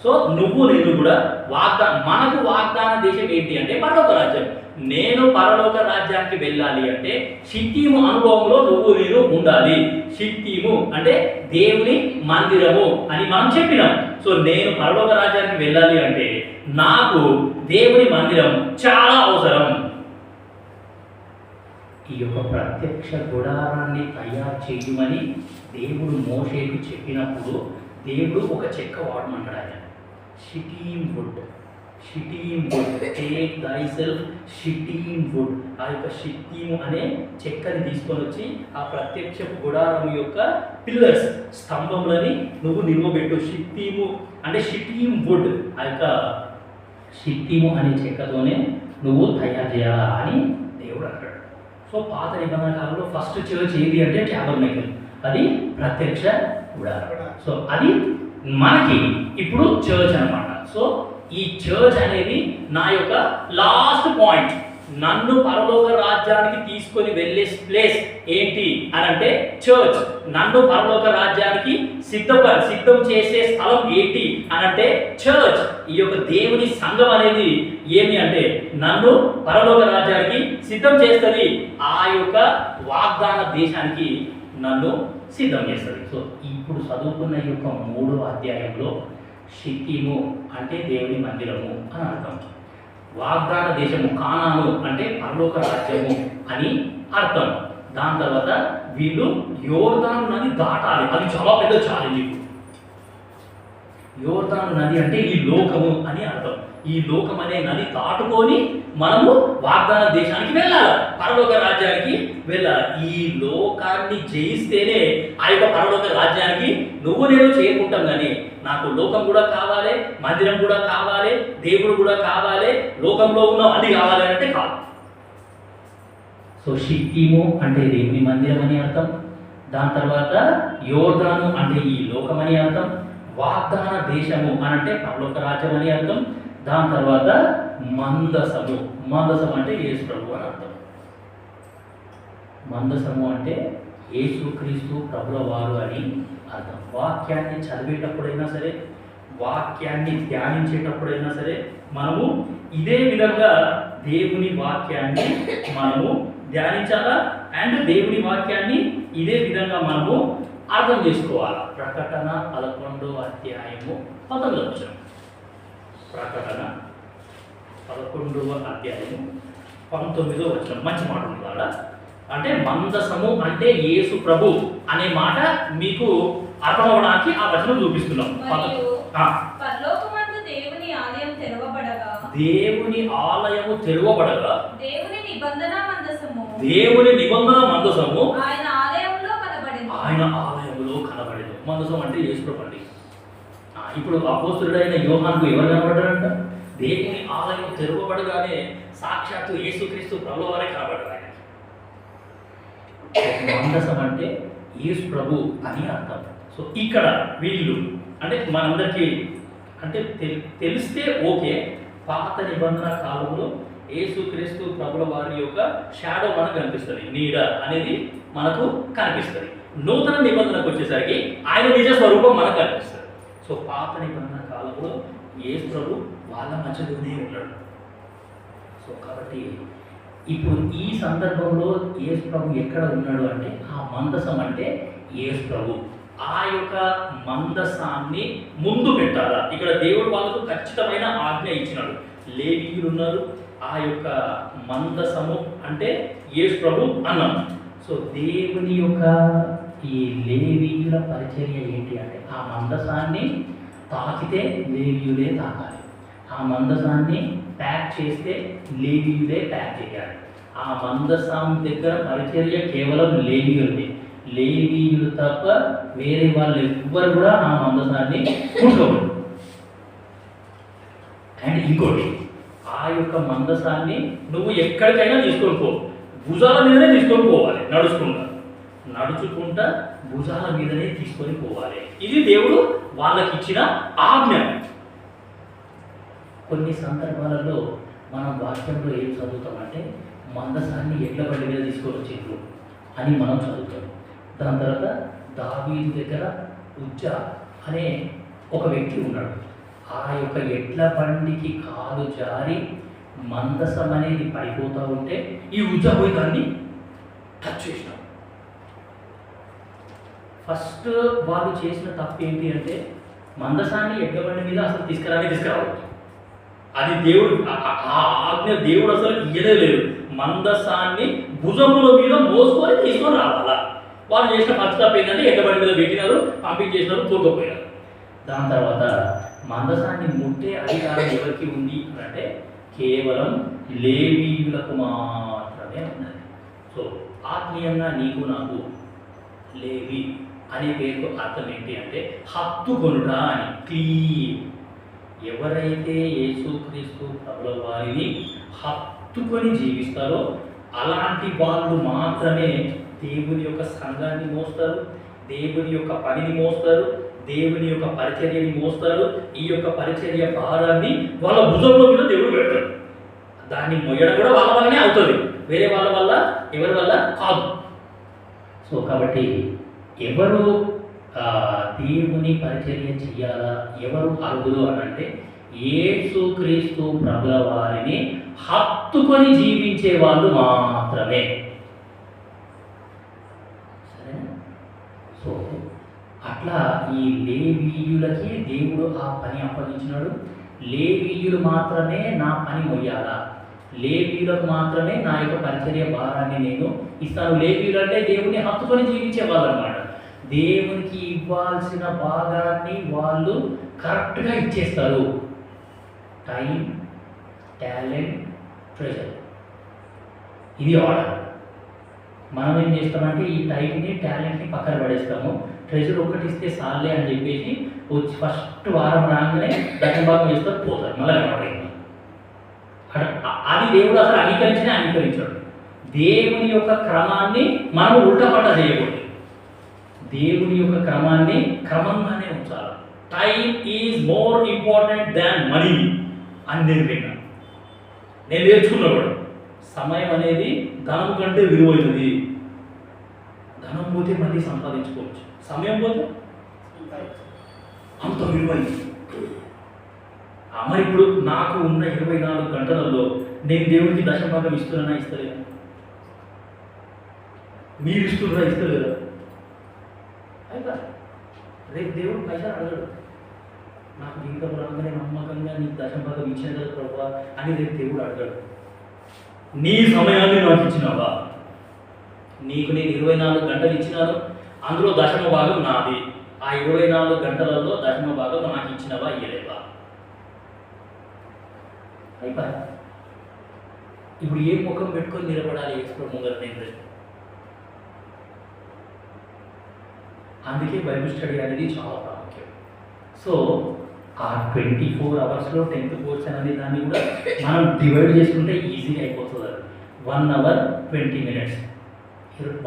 సో నువ్వు నేను కూడా మనకు వాగ్దాన దేశం ఏంటి అంటే పరలోక రాజ్యం. నేను పరలోక రాజ్యానికి వెళ్ళాలి అంటే షిత్తీము అనుభవంలో నువ్వు నేను ఉండాలి. షిత్తీము అంటే దేవుని మందిరము అని మనం చెప్పినాం. సో నేను పరలోక రాజ్యానికి వెళ్ళాలి అంటే నాకు దేవుని మందిరం చాలా అవసరం. ఈ యొక్క ప్రత్యక్ష గుడారాన్ని తయారు చేయమని దేవుడు మోషేకు చెప్పినప్పుడు దేవుడు ఒక చెక్క వాడమంటాడు. ఆయన shittim wood. Shittim wood, take thy self shittim wood. ఆ యొక్క షిత్తీము అనే చెక్కని తీసుకొని వచ్చి ఆ ప్రత్యక్ష గుడారం యొక్క పిల్లర్స్ స్తంభములని నువ్వు నిల్వబెట్టు. షిత్తీము అంటే షిటీమ్ వుడ్, ఆ యొక్క షిత్తీము అనే చెక్కతోనే నువ్వు తయారు చేయాలా అని దేవుడు అంటాడు. సో పాత నిబంధన కాలంలో ఫస్ట్ చర్చ్ ఏది అంటే ట్యాబర్నకిల్, అది ప్రత్యక్ష గుడారం. సో అది మనకి ఇప్పుడు చర్చ్ అన్నమాట. సో ఈ చర్చ్ అనేది నా యొక్క లాస్ట్ పాయింట్. నన్ను పరలోక రాజ్యానికి తీసుకొని వెళ్ళే ప్లేస్ ఏంటి అని అంటే చర్చ్. నన్ను పరలోక రాజ్యానికి సిద్ధం చేసే స్థలం ఏంటి అని అంటే చర్చ్. ఈ యొక్క దేవుని సంఘం అనేది ఏమి అంటే నన్ను పరలోక రాజ్యానికి సిద్ధం చేస్తుంది. ఆ యొక్క వాగ్దాన దేశానికి నన్ను సిద్ధం చేస్తుంది. సో ఇప్పుడు చదువుకున్న ఈ యొక్క 3వ అధ్యాయంలో షిత్తీము అంటే దేవుని మందిరము అని అర్థం. వాగ్దాన దేశము కానాను అంటే పరలోక రాజ్యము అని అర్థం. దాని తర్వాత వీళ్ళు యోర్దాను నది దాటాలి. అది చాలా పెద్ద ఛాలెంజ్. యోర్దాను నది అంటే ఈ లోకము అని అర్థం. ఈ లోకం అనే నది దాటుకొని మనము వాగ్దాన దేశానికి వెళ్ళాలి, పరలోక రాజ్యానికి వెళ్ళాలి. ఈ లోకాన్ని జయిస్తేనే ఆ యొక్క పరలోక రాజ్యానికి నువ్వు నేను చేరుకుంటాం. కానీ నాకు లోకం కూడా కావాలి, మందిరం కూడా కావాలి, దేవుడు కూడా కావాలి, లోకంలో ఉన్న అది కావాలి అంటే కాదు. సో షిత్తీము అంటే దేవుని మందిరం అని అర్థం. దాని తర్వాత యోర్దాను అంటే ఈ లోకం అని అర్థం. వాగ్దాన దేశము అని అంటే పరలోక రాజ్యం అని అర్థం. దాని తర్వాత మందసము. మందసం అంటే యేసు ప్రభు అని అర్థం. మందసము అంటే యేసుక్రీస్తు ప్రభుల వారు అని అర్థం. వాక్యాన్ని చదివేటప్పుడైనా సరే, వాక్యాన్ని ధ్యానించేటప్పుడైనా సరే మనము ఇదే విధంగా దేవుని వాక్యాన్ని మనము ధ్యానించాలా. అండ్ దేవుని వాక్యాన్ని ఇదే విధంగా మనము అర్థం చేసుకోవాలి. ప్రకటన 11వ అధ్యాయము 19వ వచనం. ప్రకటన 11వ అధ్యాయము 19వ వచనం. మంచి మాట ఉంది. అంటే మందసము అంటే యేసు ప్రభు అనే మాట మీకు అర్థం అవడానికి ఆ వచనం చూపిస్తున్నాం. దేవుని ఆలయం తెరవబడగా, దేవుని ఆలయము తెరవబడగా దేవుని నిబంధన మందసము, దేవుని నిబంధన మందసము ఆయన ఆలయంలో కనబడింది. ఆయన ఆలయంలో కనబడింది. మందసం అంటే యేసు ప్రభు అండి. ఇప్పుడు అపోస్తలుడైన యోహానుకు ఎవరు కనబడ్డారంట? దేవుని ఆలయం తెరవబడగానే సాక్షాత్తు యేసుక్రీస్తు ప్రభుల వారే కనబడ్డారు. మందసం అంటే యేసు ప్రభు అని అర్థం. సో ఇక్కడ వీళ్ళు అంటే మనందరికీ అంటే తెలిస్తే ఓకే. పాత నిబంధన కాలంలో యేసుక్రీస్తు ప్రభుల వారి యొక్క షాడో మనకు కనిపిస్తుంది, నీడ అనేది మనకు కనిపిస్తుంది. నూతన నిబంధనకు వచ్చేసరికి ఆయన నిజ స్వరూపం మనకు కనిపిస్తుంది. సో పాత నిబంధన కాలంలో యేసు ప్రభు వాళ్ళ మధ్యలోనే ఉన్నాడు. సో కాబట్టి ఇప్పుడు ఈ సందర్భంలో యేసు ప్రభు ఎక్కడ ఉన్నాడు అంటే ఆ మందసం అంటే యేసు ప్రభు. ఆ యొక్క మందసాన్ని ముందు పెట్టాలా. ఇక్కడ దేవుడు వాళ్ళకు ఖచ్చితమైన ఆజ్ఞ ఇచ్చినాడు. లేవీయులు ఉన్నారు. ఆ యొక్క మందసము అంటే యేసు ప్రభు అన్నాం. సో దేవుని యొక్క ఈ లేవీయుల పరిచర్య ఏంటి అంటే ఆ మందసాన్ని తాకితే లేవీయులే తాకాలి, ఆ మందసాన్ని ప్యాక్ చేస్తే లేవీయులే ప్యాక్ చేయాలి. ఆ మందసం దగ్గర పరిచర్య కేవలం లేవీయులది. లేవీయులు తప్ప వేరే వాళ్ళు ఎవ్వరు కూడా ఆ మందసాన్ని ముట్టుకోకూడదు. అండ్ ఇంకోటి, ఆ యొక్క మందసాన్ని నువ్వు ఎక్కడికైనా తీసుకొని పో, భుజాల మీదనే తీసుకొని పోవాలి. నడుచుకుంటా భుజాల మీదనే తీసుకొని పోవాలి. ఇది దేవుడు వాళ్ళకి ఇచ్చిన ఆజ్ఞ. కొన్ని సందర్భాలలో మనం వాక్యంలో ఏం చదువుతామంటే మందసాన్ని ఎడ్ల బండి మీద తీసుకొని వచ్చిండ్రు అని మనం చదువుతాం. దాని తర్వాత దావీదు దగ్గర ఉజ్జా అనే ఒక వ్యక్తి ఉన్నాడు. ఆ యొక్క ఎడ్ల బండికి కాలు జారి మందసం అనేది పడిపోతూ ఉంటే ఈ ఉజ్జా పోయి దాన్ని టచ్ చేసినాడు. ఫస్ట్ వాళ్ళు చేసిన తప్పు ఏంటి అంటే మందసాన్ని ఎడ్ల బండి మీద అసలు తీసుకురావద్దు. అది దేవుడు ఆ ఆజ్ఞ దేవుడు అసలు ఇయ్యదే లేదు. మందసాన్ని భుజముల మీద మోసుకొని తీసుకొని రావాలా. వాళ్ళు చేసిన ఫస్ట్ తప్పు ఏంటంటే ఎడ్ల బండి మీద పెట్టినారు, పంపించేసినారు, తోకపోయినారు. దాని తర్వాత మందసాన్ని ముట్టే అధికారం ఎవరికి ఉంది అంటే కేవలం లేవీయులకు మాత్రమే ఉన్నది. సో ఆత్మీయంగా నీకు నాకు లేవి అనే పేరుకు అర్థం ఏంటి అంటే హత్తుకొనుట అని. క్లీన్. ఎవరైతే యేసుక్రీస్తు ప్రభుల వారిని హత్తుకొని జీవిస్తారో అలాంటి వాళ్ళు మాత్రమే దేవుని యొక్క సంఘాన్ని మోస్తారు, దేవుని యొక్క పనిని మోస్తారు, దేవుని యొక్క పరిచర్యని మోస్తారు. ఈ యొక్క పరిచర్య భారాన్ని వాళ్ళ భుజంలో మీద దేవుడు పెడతాడు. దాన్ని మొయ్యడం కూడా వాళ్ళ వల్లనే అవుతుంది, వేరే వాళ్ళ వల్ల ఎవరి వల్ల కాదు. సో కాబట్టి ఎవరు దేవుని పరిచర్య చెయ్యాలా, ఎవరు అర్హులు అని అంటే యేసుక్రీస్తు ప్రభుల వారిని హత్తుకొని జీవించే వాళ్ళు మాత్రమే. సరేనా? సో అట్లా ఈ లేవీయులకి దేవుడు ఆ పని అప్పగించినాడు. లేవీయులు మాత్రమే నా పని మొయ్యాలా, లేవీయులకు మాత్రమే నా యొక్క పరిచర్య భారాన్ని నేను ఇస్తాను. లేవీయులు అంటే దేవుని హత్తుకొని జీవించే వాళ్ళు అన్నమాట. దేవునికి ఇవ్వాల్సిన భాగాన్ని వాళ్ళు కరెక్ట్గా ఇచ్చేస్తారు. టైం, టాలెంట్, ట్రెజర్, ఇది ఆర్డర్. మనం ఏం చేస్తామంటే ఈ టైంని టాలెంట్ని పక్కన పడేస్తాము. ట్రెజర్ ఒకటి ఇస్తే సాలే అని చెప్పేసి వచ్చి ఫస్ట్ వారం రాగానే దక్షిణభాగం వేస్తారు, పోతారు, మళ్ళీ కనపడేది. అది దేవుడు అసలు అంగీకరించాడు. దేవుని యొక్క క్రమాన్ని మనం ఉల్టపట్ట చేయకూడదు. దేవుని యొక్క క్రమాన్ని క్రమంగానే ఉంచాలి. Time is more important than money అని నేను నేర్చుకున్నా కూడా. సమయం అనేది ధనం కంటే విలువైనది. ధనం పోతే మళ్ళీ సంపాదించుకోవచ్చు, సమయం పోతే అంత విలువైనది. మరి ఇప్పుడు నాకు ఉన్న 24 గంటలలో నేను దేవుడికి దశభాగం ఇస్తున్నానా, ఇస్తలేదా? మీరు ఇస్తున్నారా, ఇస్తలేదా? అయినా రేపు దేవుడు పైసలు అడగడు. నాకు జీవితం రాగానే నమ్మకంగా నీకు దశభాగం ఇచ్చిన కదా ప్రభా అని రేపు దేవుడు అడగడు. నీ సమయాన్ని నాకు ఇచ్చినావా? నీకు నేను 24 గంటలు ఇచ్చినాను, అందులో దశమ భాగం నాది. ఆ 24 గంటలలో దశమ భాగం నాకు ఇచ్చినవా, ఇయ్యలేవా? అయిపోయా. ఇప్పుడు ఏ ముఖం పెట్టుకొని నిలబడాలి యేసు ముందర నేను? అందుకే బైబిల్ స్టడీ అనేది చాలా ప్రాముఖ్యం. సో ఆ 24 అవర్స్లో 10th పోర్షన్ అనే దాన్ని కూడా మనం డివైడ్ చేసుకుంటే ఈజీగా అయిపోతుంది. 1 hour 20 minutes,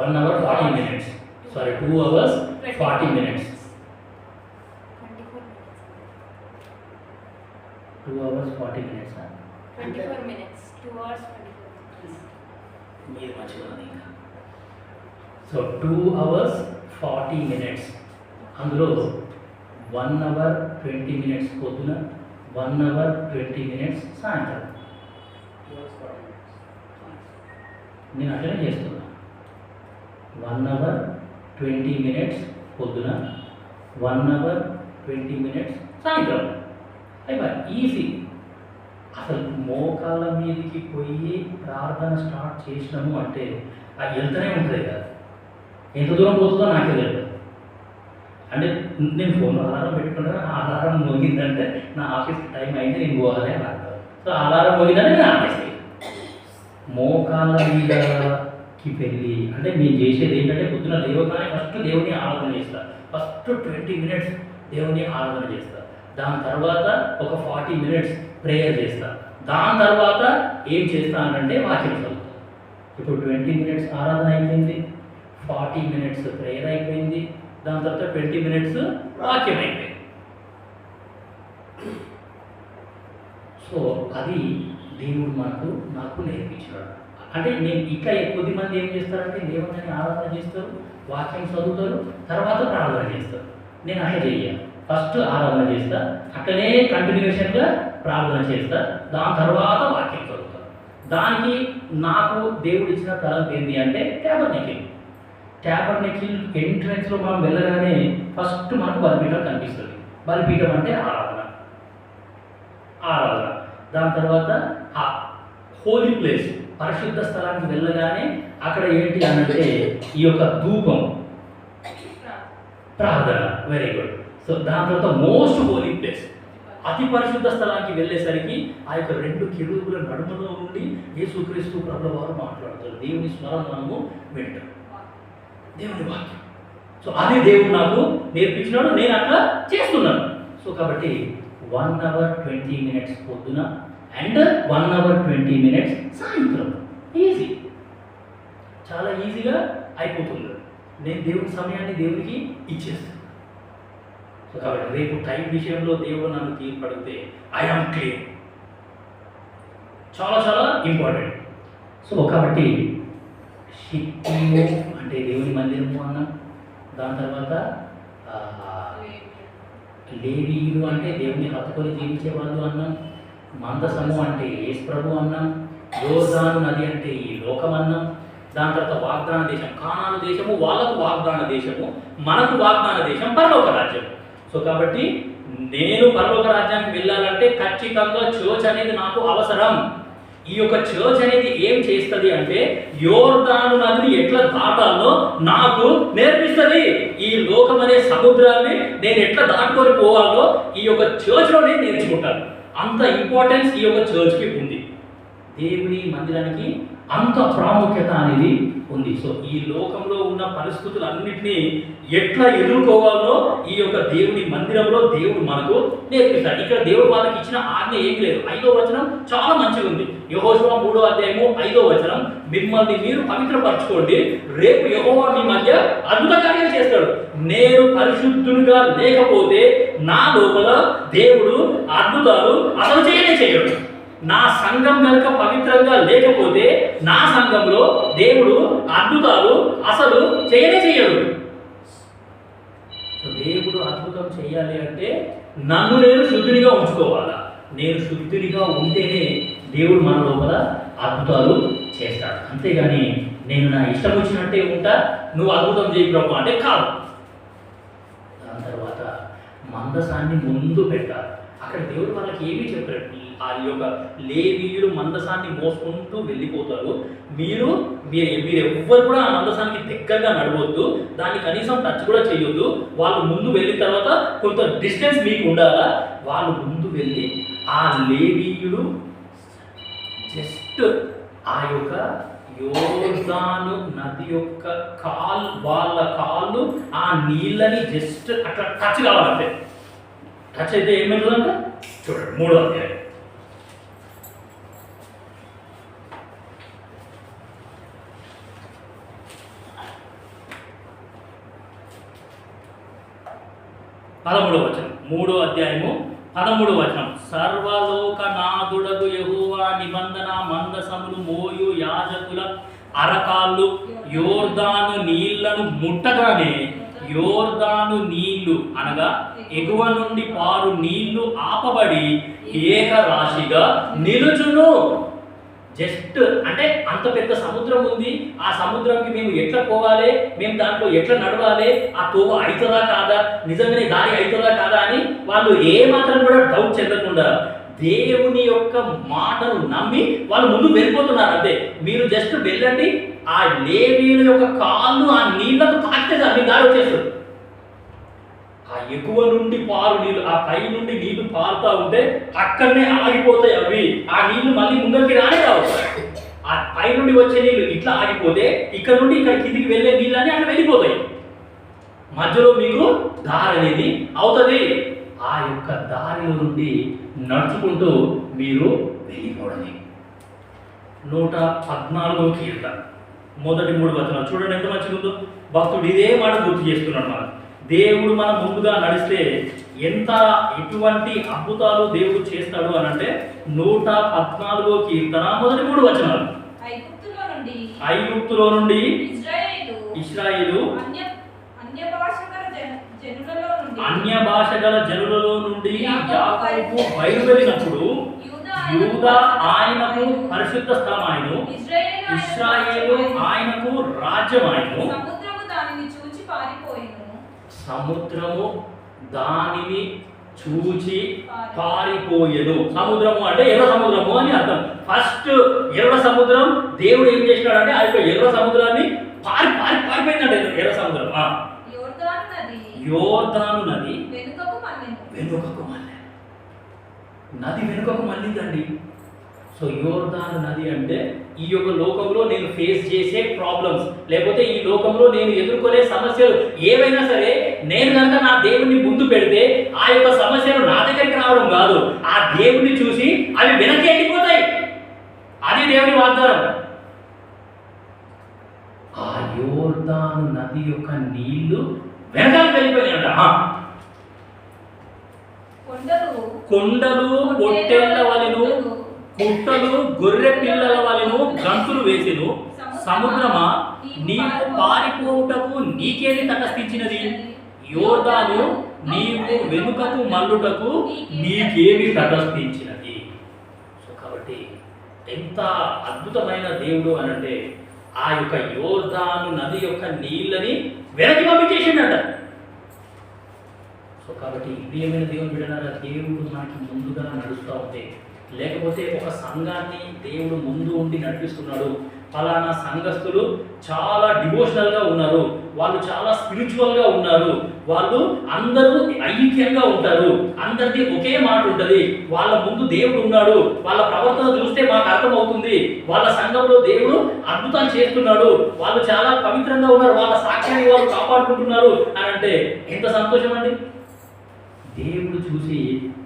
1 hour 40 minutes, sorry 2 hours 40 minutes, 2 hours 40 minutes, 24 minutes, 2 hours 24 minutes. మీరు మంచిగా. సో 2 hours 40 minutes, అందులో 1 hour 20 minutes పొద్దున, 1 hour 20 minutes సాయంత్రం. నేను అట్లనే చేస్తున్నా. 1 hour 20 minutes పొద్దున, 1 hour 20 minutes సాయంత్రం. అయిపోయి ఈజీ. అసలు మోకాళ్ళ మీదకి పోయి ప్రార్థన స్టార్ట్ చేసినాము అంటే అది వెళ్తూనే ఉంటుంది కదా, ఎంత దూరం పోతుందో నాకే తెలియదు. అంటే నేను ఫోన్లో అలారం పెట్టుకుంటా, ఆ అలారం మోగిందంటే నా ఆఫీస్ టైం అయింది, నేను పోవాలి అని అంటాను. సో అలారం మోగిందంటే నేను ఆఫీస్కి మోకాళ్ళ మీదకి వెళ్ళి, అంటే నేను చేసేది ఏంటంటే పొద్దున లేవగానే ఫస్ట్ దేవుని ఆరాధన చేస్తా. ఫస్ట్ 20 minutes దేవుని ఆరాధన చేస్తా. దాని తర్వాత ఒక 40 minutes ప్రేయర్ చేస్తా. దాని తర్వాత ఏం చేస్తానంటే వాక్యం చదువుతా. ఇప్పుడు 20 minutes ఆరాధన అయిపోయింది, 40 minutes ప్రేయర్ అయిపోయింది, దాని తర్వాత 20 minutes వాక్యం అయిపోయింది. సో అది దేవుడు నాకు నేర్పించాడు. అంటే నేను ఇంకా కొద్ది మంది ఏం చేస్తారంటే దేవుడిని ఆరాధన చేస్తారు, వాక్యం చదువుతారు, తర్వాత ప్రార్థన చేస్తారు. నేను అట్లా చెయ్యాను. ఫస్ట్ ఆరాధన చేస్తా, అట్లనే కంటిన్యూషన్గా ప్రార్థన చేస్తా, దాని తర్వాత వాక్యం చదువుతా. దానికి నాకు దేవుడు ఇచ్చిన తలంపు ఏంటి అంటే ట్యాబర్నకిల్ ఎంట్రన్స్లో మనం వెళ్ళగానే ఫస్ట్ మనకు బలిపీఠం కనిపిస్తుంది. బలిపీఠం అంటే ఆరాధన. దాని తర్వాత ఆ హోలీ ప్లేస్, పరిశుద్ధ స్థలానికి వెళ్ళగానే అక్కడ ఏంటి అనంటే ఈ యొక్క ధూపం, ప్రార్థన. Very good. సో దాని తర్వాత మోస్ట్ హోలీ ప్లేస్, అతి పరిశుద్ధ స్థలానికి వెళ్ళేసరికి ఆ యొక్క 2 కెరూబుల నడుమలో నుండి యేసుక్రీస్తు ప్రభువు వారు మాట్లాడుతారు. దేవుని స్వరం మనము వింటాం, దేవుని వాక్యం. సో అదే దేవుడు నాకు నేర్పించినాడు, నేను అట్లా చేస్తున్నాను. సో కాబట్టి 1 hour 20 minutes పొద్దున అండ్ 1 hour 20 minutes సాయంత్రం. ఈజీ, చాలా ఈజీగా అయిపోతుంది. నేను దేవుని సమయాన్ని దేవునికి ఇచ్చేస్తాను. సో కాబట్టి రేపు టైం విషయంలో దేవుడు నన్ను తీర్పడితే ఐఆమ్ క్లియర్. చాలా చాలా ఇంపార్టెంట్. సో కాబట్టి షిట్టిము అంటే దేవుని మందిరము అన్నాం. దాని తర్వాత లేవీయులు అంటే దేవుని హత్తుకొని జీవించే వాళ్ళు అన్నాం. మందసము అంటే యేసు ప్రభు అన్నాం. యోర్దాను నది అంటే ఈ లోకం అన్నాం. దాని తర్వాత వాగ్దాన దేశం, కానాను దేశము, వాళ్ళకు వాగ్దాన దేశము, మనకు వాగ్దాన దేశం పరలోక రాజ్యం. సో కాబట్టి నేను పరలోక రాజ్యానికి వెళ్ళాలంటే ఖచ్చితంగా చర్చ్ అనేది నాకు అవసరం. ఈ యొక్క చర్చ్ అనేది ఏం చేస్తుంది అంటే యోర్దాను నదిని ఎట్లా దాటాలో నాకు నేర్పిస్తుంది. ఈ లోకం అనే సముద్రాన్ని నేను ఎట్లా దాటుకొని పోవాలో ఈ యొక్క చర్చ్లో నేను నేర్చుకుంటాను. అంత ఇంపార్టెన్స్ ఈ యొక్క చర్చ్కి ఉంది. దేవుని మందిరానికి అంత ప్రాముఖ్యత అనేది ఉంది. సో ఈ లోకంలో ఉన్న పరిస్థితులన్నింటినీ ఎట్లా ఎదుర్కోవాలో ఈ యొక్క దేవుని మందిరంలో దేవుడు మనకు నేర్పిస్తాడు. ఇక్కడ దేవుడు వాళ్ళకి ఇచ్చిన ఆజ్ఞ ఏమి లేదు. 5వ వచనం చాలా మంచిగా ఉంది. యెహోషువ 3వ అధ్యాయము 5వ వచనం, మిమ్మల్ని మీరు పవిత్రపరచుకోండి, రేపు యెహోవా మీ మధ్య అద్భుత కార్యాలు చేస్తాడు. నేను పరిశుద్ధునిగా లేకపోతే నా లోపల దేవుడు అద్భుతాలు అసలు చేయడు. నా సంఘం కనుక పవిత్రంగా లేకపోతే నా సంఘంలో దేవుడు అద్భుతాలు అసలు చేయడు. సో దేవుడు అద్భుతం చేయాలి అంటే నన్ను నేను శుద్ధునిగా ఉంచుకోవాలా. నేను శుద్ధునిగా ఉంటేనే దేవుడు మన లోపల అద్భుతాలు చేస్తాడు. అంతేగాని నేను నా ఇష్టం వచ్చినట్టే ఉంటా, నువ్వు అద్భుతం చేయి ప్రభు అంటే కాదు. దాని తర్వాత మందసాన్ని ముందు పెట్టాలి. అక్కడ దేవుడు వాళ్ళకి ఏమీ చెప్పారు. ఆ యొక్క లేవీయులు మందసాన్ని మోసుకుంటూ వెళ్ళిపోతారు. మీరు ఎవ్వరు కూడా ఆ మందసానికి దగ్గరగా నడవద్దు, దాన్ని కనీసం టచ్ కూడా చేయొద్దు. వాళ్ళు ముందు వెళ్ళిన తర్వాత కొంత డిస్టెన్స్ మీకు ఉండాలా. వాళ్ళు ముందు వెళ్ళి ఆ లేవీయులు జస్ట్ ఆ యొక్క యోర్దాను నది యొక్క వాళ్ళ కాళ్ళు ఆ నీళ్ళని జస్ట్ అట్లా టచ్ కావాలంటే, టచ్ అయితే ఏమవుతుందంటే చూడండి 3వ అధ్యాయం 13వ వచనం, 3వ అధ్యాయము 13వ వచనం. సర్వలోకనాథుడగు యెహోవా నిబంధన మందసములు మోయు యాజకుల అరకాళ్ళు యోర్దాను నీళ్లను ముట్టగానే యోర్దాను నీళ్లు అనగా ఎగువ నుండి పారు నీళ్లు ఆపబడి ఏకరాశిగా నిలుచును. జస్ట్ అంటే అంత పెద్ద సముద్రం ఉంది. ఆ సముద్రంకి మేము ఎట్లా పోవాలి, మేము దాంట్లో ఎట్లా నడవాలి, ఆ తోవ అవుతుందా కాదా, నిజంగానే దారి అవుతుందా కాదా అని వాళ్ళు ఏమాత్రం కూడా డౌట్ చెందకుండా దేవుని యొక్క మాటను నమ్మి వాళ్ళు ముందు వెళ్ళిపోతున్నారు అంతే. మీరు జస్ట్ వెళ్ళండి, ఆ లేవీయుల యొక్క కాళ్ళు ఆ నీళ్లకు తాకితే మీ దారి వచ్చేస్తుంది. ఆ ఎగువ నుండి పారు నీళ్ళు, ఆ పై నుండి నీళ్లు పారుతూ ఉంటే అక్కడనే ఆగిపోతాయి అవి. ఆ నీళ్లు మళ్ళీ ముందరికి రానే రావచ్చు. ఆ పై నుండి వచ్చే నీళ్లు ఇట్లా ఆగిపోతే ఇక్కడ నుండి ఇక్కడ కిందికి వెళ్ళే నీళ్ళని అక్కడ వెళ్ళిపోతాయి. మధ్యలో మీకు దారి అనేది అవుతుంది. ఆ యొక్క దారిలో నుండి నడుచుకుంటూ మీరు వెళ్ళిపోవడమే. 114వ కీర్తన మొదటి 3 వచనాలు చూడండి ఎంత మంచిగా ఉందో. భక్తుడు ఇదే మాట గుర్తు చేస్తున్నాడు. మనం దేవుడు మనం ముందుగా నడిస్తే ఎటువంటి అద్భుతాలు దేవుడు చేస్తాడు అని అంటే 114వ కీర్తన మొదటి 3 వచనాలు. ఐగుప్తులో నుండి ఇశ్రాయేలు అన్య భాష గల జనులలో నుండి యాకోబు బయలువెళ్ళినప్పుడు యూదా ఆయనకు పరిశుద్ధ స్థలమాయను, ఇశ్రాయేలు ఆయనకు రాజ్యమాయను. సముద్రము దానిని చూచి పారిపోయెను. సముద్రము అంటే ఎర్ర సముద్రము అని అర్థం. ఫస్ట్ ఎర్ర సముద్రం దేవుడు ఏం చేసినాడంటే ఆ యొక్క ఎర్ర సముద్రాన్ని పారిపోయిందంటే ఎర్ర సముద్రం. యోర్దాను నది వెనుకకు మళ్ళీ నది వెనుకకు మళ్ళీందండి. సో యోర్దాను నది అంటే ఈ యొక్క లోకంలో నేను ఫేస్ చేసే ప్రాబ్లమ్స్, లేకపోతే ఈ లోకంలో నేను ఎదుర్కొనే సమస్యలు ఏవైనా సరే, నేను కనుక నా దేవుణ్ణి ముందు పెడితే ఆ యొక్క సమస్యలు నా దగ్గరికి రావడం కాదు, ఆ దేవుణ్ణి చూసి అవి వెనక్కి వెళ్ళిపోతాయి. అది దేవుని వాగ్దానం. ఆ యోర్దాను నది యొక్క నీళ్లు వెనకాలకు వెళ్ళిపోయినాయంట. కొండలు పొట్టేళ్ల వలెను, పుట్టలు గొర్రె పిల్లల వలెను గంతులు వేసెను. సముద్రమా నీవు పారిపోవుటకు నీకేమి తటస్థించినది? యోర్దాను నీవు వెనుకకు మల్లుటకు నీకేమి తటస్థించినది? సో కాబట్టి ఎంత అద్భుతమైన దేవుడు అనంటే ఆ యొక్క యోర్దాను నది యొక్క నీళ్ళని వెనక్కి పంపించేసిండట. సో కాబట్టి ప్రియమైన దేవుని బిడ్డలారా, దేవుడు మనకి ముందుగా నడుస్తూ ఉంటే, లేకపోతే ఒక సంఘాన్ని దేవుడు ముందు ఉండి నడిపిస్తున్నాడు, ఫలానా సంఘస్థులు చాలా డివోషనల్గా ఉన్నారు, వాళ్ళు చాలా స్పిరిచువల్గా ఉన్నారు, వాళ్ళు అందరూ ఐక్యంగా ఉంటారు, అందరిది ఒకే మాట ఉంటుంది, వాళ్ళ ముందు దేవుడు ఉన్నాడు, వాళ్ళ ప్రవర్తన చూస్తే మాకు అర్థమవుతుంది, వాళ్ళ సంఘంలో దేవుడు అద్భుతాలు చేస్తున్నాడు, వాళ్ళు చాలా పవిత్రంగా ఉన్నారు, వాళ్ళ సాక్ష్యాన్ని వాళ్ళు కాపాడుకుంటున్నారు అని అంటే ఎంత సంతోషం అండి. దేవుడు చూసి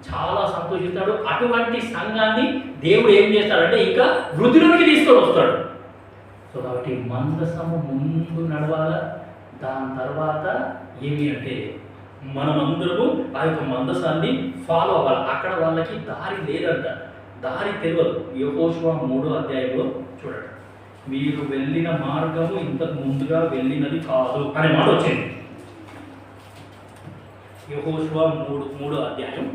చాలా సంతోషిస్తాడు. అటువంటి సంఘాన్ని దేవుడు ఏం చేస్తాడంటే ఇంకా వృద్ధిలోకి తీసుకొని వస్తాడు. సో కాబట్టి మందసము ముందు నడవాలా, దాని తర్వాత ఏమి అంటే మనమందరము ఆ యొక్క మందసాన్ని ఫాలో అవ్వాలి. అక్కడ వాళ్ళకి దారి లేదంట, దారి తెలియదు. యెహోషువ 3వ అధ్యాయంలో చూడండి, మీరు వెళ్ళిన మార్గము ఇంతకు ముందుగా వెళ్ళినది కాదు అనే మాట వచ్చింది. యెహోషువ 3వ అధ్యాయం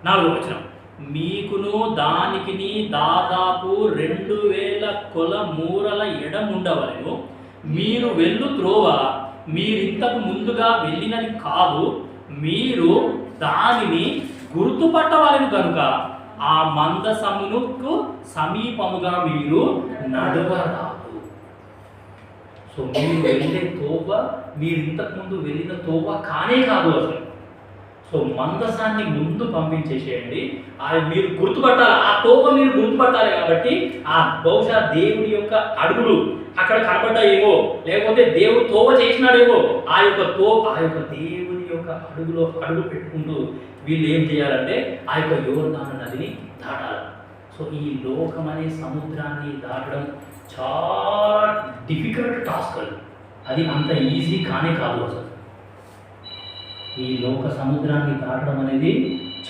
4వ వచనం, మీకును దానికిని దాదాపు 2000 కొల మూరల ఎడముండవలెను. మీరు వెళ్ళు త్రోవ మీరింతకు ముందుగా వెళ్ళినది కాదు, మీరు దానిని గుర్తుపట్టవలెను కనుక ఆ మందసమునకు సమీపముగా మీరు నడవరాదు. సో మీరు వెళ్ళే తోవ మీరు ఇంతకు ముందు వెళ్ళిన తోవ కానే కాదు అసలు. సో మందసాన్ని ముందు పంపించేసేయండి, మీరు గుర్తుపట్టాలి, ఆ తోవ మీరు గుర్తుపట్టాలి. కాబట్టి ఆ బహుశా దేవుని యొక్క అడుగులు అక్కడ కనబడ్డాయేమో, లేకపోతే దేవుడు తోవ చేసినాడేమో, ఆ యొక్క దేవుని యొక్క అడుగు పెట్టుకుంటూ వీళ్ళు ఏం చేయాలంటే ఆ యొక్క యోర్దాను నదిని దాటాలి. సో ఈ లోకం అనే సముద్రాన్ని దాటడం చాలా డిఫికల్ట్ టాస్క్. అది అంత ఈజీ కానే కాదు అసలు. ఈ లోక సముద్రాన్ని దాటడం అనేది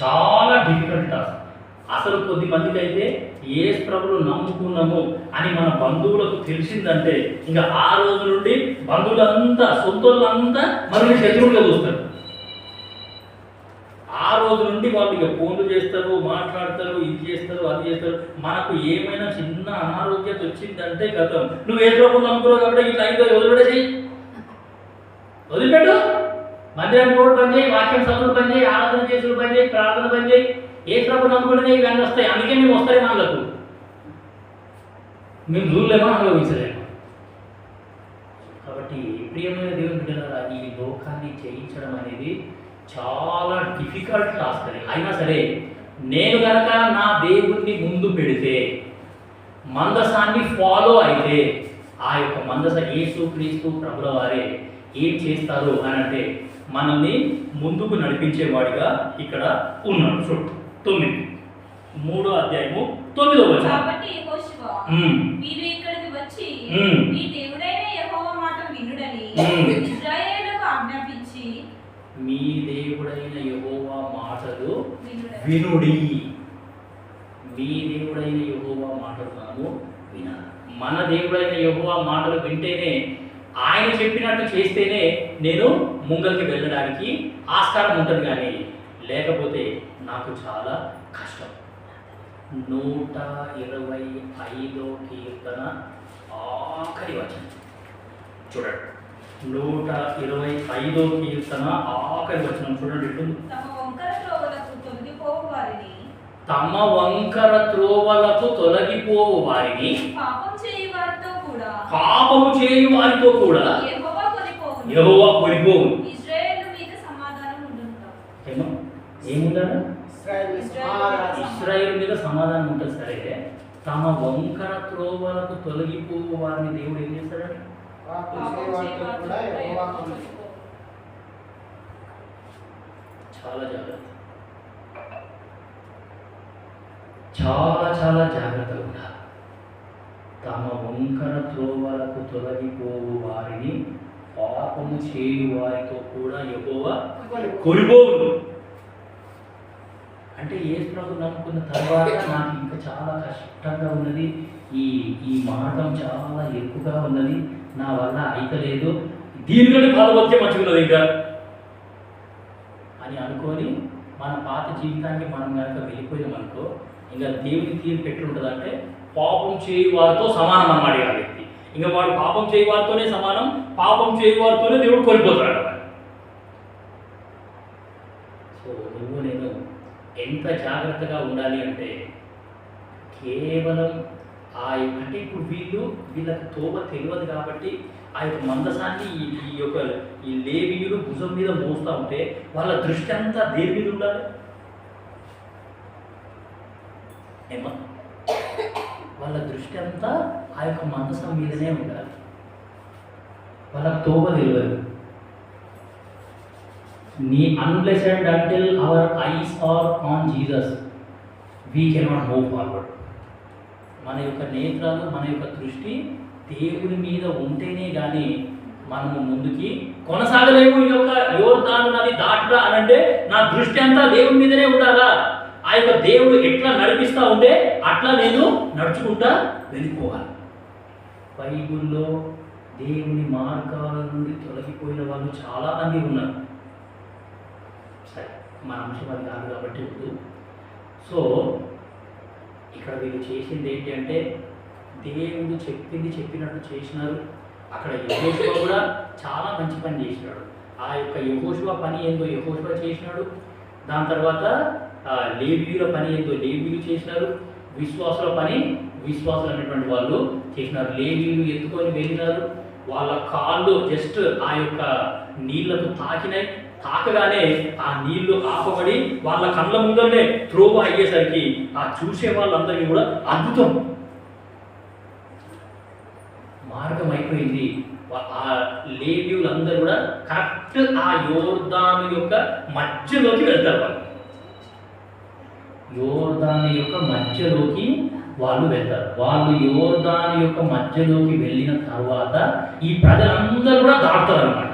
చాలా డిఫికల్ట్ టాస్క్. అసలు కొద్ది మందికి అయితే యేసు ప్రభువును నమ్ముకున్నాము అని మన బంధువులకు తెలిసిందంటే ఇంకా ఆ రోజు నుండి బంధువులంతా సొంతోళ్ళంతా మనల్ని శత్రువులుగా చూస్తారు. ఆ రోజు నుండి వాళ్ళు ఇక ఫోన్లు చేస్తారు, మాట్లాడతారు, ఇది చేస్తారు, అది చేస్తారు. మనకు ఏమైనా చిన్న అనారోగ్యత వచ్చిందంటే గతం నువ్వు యేసు ప్రభువును నమ్ముకున్నావు కాబట్టి ఇట్లా అయితే వదిలిపెట్టేసి వదిలిపెట్టు, మందిరానికి కూడా పని చేయి, వాక్యం చదువులు పని చేయి, ఆరాధన చేసులు పని చేయి, ప్రార్థన పని చేయి, ఏ ప్రభు నమ్ముకుంటేనే ఇవన్నీ వస్తాయి. అందుకే మేము వస్తాయి వాళ్ళకు, మేము చూడలేమో అనుభవించలేము. కాబట్టి ప్రియమైన దేవుని బిడ్డలారా, ఈ లోకాన్ని జయించడం అనేది చాలా డిఫికల్ట్ టాస్క్ అని. అయినా సరే నేను కనుక నా దేవుణ్ణి ముందు పెడితే, మందసాన్ని ఫాలో అయితే, ఆ యొక్క మందస యేసు క్రీస్తు ప్రభుల వారే ఏం చేస్తారు అని అంటే మనల్ని ముందుకు నడిపించేవాడిగా ఇక్కడ ఉన్నాడు. చూడు 9, 3వ అధ్యాయము 9వ వచనం. కాబట్టి యెహోషువ మీరు ఇక్కడికి వచ్చి మీ దేవుడైన యెహోవా మాట వినుడని ఇశ్రాయేలుకు ఆజ్ఞాపించి, మీ దేవుడైన యెహోవా మాటలు వినుడి. మీ దేవుడైన యెహోవా మాటలు మనము వినాలి. మన దేవుడైన యెహోవా మాటలు వింటేనే, ఆయన చెప్పినట్టు చేస్తేనే నేను ముంగల్కి వెళ్ళడానికి ఆస్కారం ఉంటుంది. కానీ లేకపోతే నాకు చాలా కష్టం. 125వ కీర్తన ఆఖరి వచనం చూడండి. 125వ కీర్తన ఆఖరి వచనం చూడండి. తమ వంకర త్రోవలకు తొలగిపోవు వారిని పాపము చేయు వారితో కూడా యెహోవా కొనిపోవు. ఏముందట? ఇశ్రాయేలు మీద సమాధానం ఉంటుంది. సరే, తమ వంకర త్రోవలకు తొలగిపోవు వారిని దేవుడు ఏం చేస్తాడంటే చాలా జాగ్రత్త, చాలా జాగ్రత్తగా ఉండాలి. తమ వంకర త్రోవలకు తొలగిపోవు వారిని పాపము చేయు వారితో కూడా యెహోవా కొనిపోవును. అంటే యేసు ప్రభు నమ్ముకున్న తర్వాత నాకు ఇంకా చాలా కష్టంగా ఉన్నది, ఈ మార్గం చాలా ఎక్కువగా ఉన్నది, నా వల్ల అయితలేదు, దీనిలోనే బాధపడితే మంచిగున్నది ఇంకా అని అనుకొని మన పాత జీవితానికి మనం కనుక వెళ్ళిపోయామనుకో, ఇంకా దేవుని తీర్పు ఎట్లుంటుంది అంటే పాపం చేయు వారితో సమానం అన్నమాట ఆ వ్యక్తి. ఇంకా వాడు పాపం చేయు వారితోనే సమానం, పాపం చేయు వారితోనే దేవుడు కొనిపోతాడు. సో నువ్వు నేను ఎంత జాగ్రత్తగా ఉండాలి అంటే, కేవలం అంటే ఇప్పుడు వీళ్ళకి తోవ తెలియదు కాబట్టి ఆ యొక్క మందసాన్ని ఈ లేవీయులు భుజం మీద మోస్తూ ఉంటే వాళ్ళ దృష్టి అంతా దేని మీద ఉండాలి? ఏమా వాళ్ళ దృష్టి అంతా ఆ యొక్క మందసం మీదనే ఉండాలి. వాళ్ళకి తోవ తెలియదు. Unblessed until our eyes are on Jesus, we cannot move forward. మన యొక్క నేత్రాలు, మన యొక్క దృష్టి దేవుని మీద ఉంటేనే కానీ మనము ముందుకి కొనసాగలేము. ఈ యొక్క యోర్దాను నది దాటురా అని అంటే నా దృష్టి అంతా దేవుని మీదనే ఉండాలా? ఆ యొక్క దేవుడు ఎట్లా నడిపిస్తూ ఉంటే అట్లా నేను నడుచుకుంటా వెళ్ళిపోవాలి. బైబిల్లో దేవుని మార్గాల నుండి తొలగిపోయిన వాళ్ళు చాలా మంది ఉన్నారు. సరే, మన అంశం అది కాదు కాబట్టి ఇప్పుడు సో ఇక్కడ వీళ్ళు చేసింది ఏంటి అంటే దేవుడు చెప్పినట్టు చేసినారు. అక్కడ యెహోషువ కూడా చాలా మంచి పని చేసినాడు. ఆ యొక్క యెహోషువ పని ఏందో యెహోషువ చేసినాడు. దాని తర్వాత లేవీయుల పని ఏందో లేవీయులు చేసినారు. విశ్వాసుల పని విశ్వాసులు అనేటువంటి వాళ్ళు చేసినారు. లేవీయులు ఎత్తుకొని వెళ్ళినారు. వాళ్ళ కాళ్ళు జస్ట్ ఆ యొక్క నీళ్లకు తాకినాయి. తాకగానే ఆ నీళ్లు ఆపబడి వాళ్ళ కళ్ళ ముందరనే త్రోవ అయ్యేసరికి ఆ చూసే వాళ్ళందరికీ కూడా అద్భుతం, మార్గం అయిపోయింది. ఆ లేవీయులందరూ కూడా కరెక్ట్ ఆ యోర్దాను యొక్క మధ్యలోకి వెళ్తారు. యోర్దాను యొక్క మధ్యలోకి వాళ్ళు వెళ్తారు. వాళ్ళు యోర్దాను యొక్క మధ్యలోకి వెళ్ళిన తర్వాత ఈ ప్రజలందరూ కూడా దాటుతారు అన్నమాట.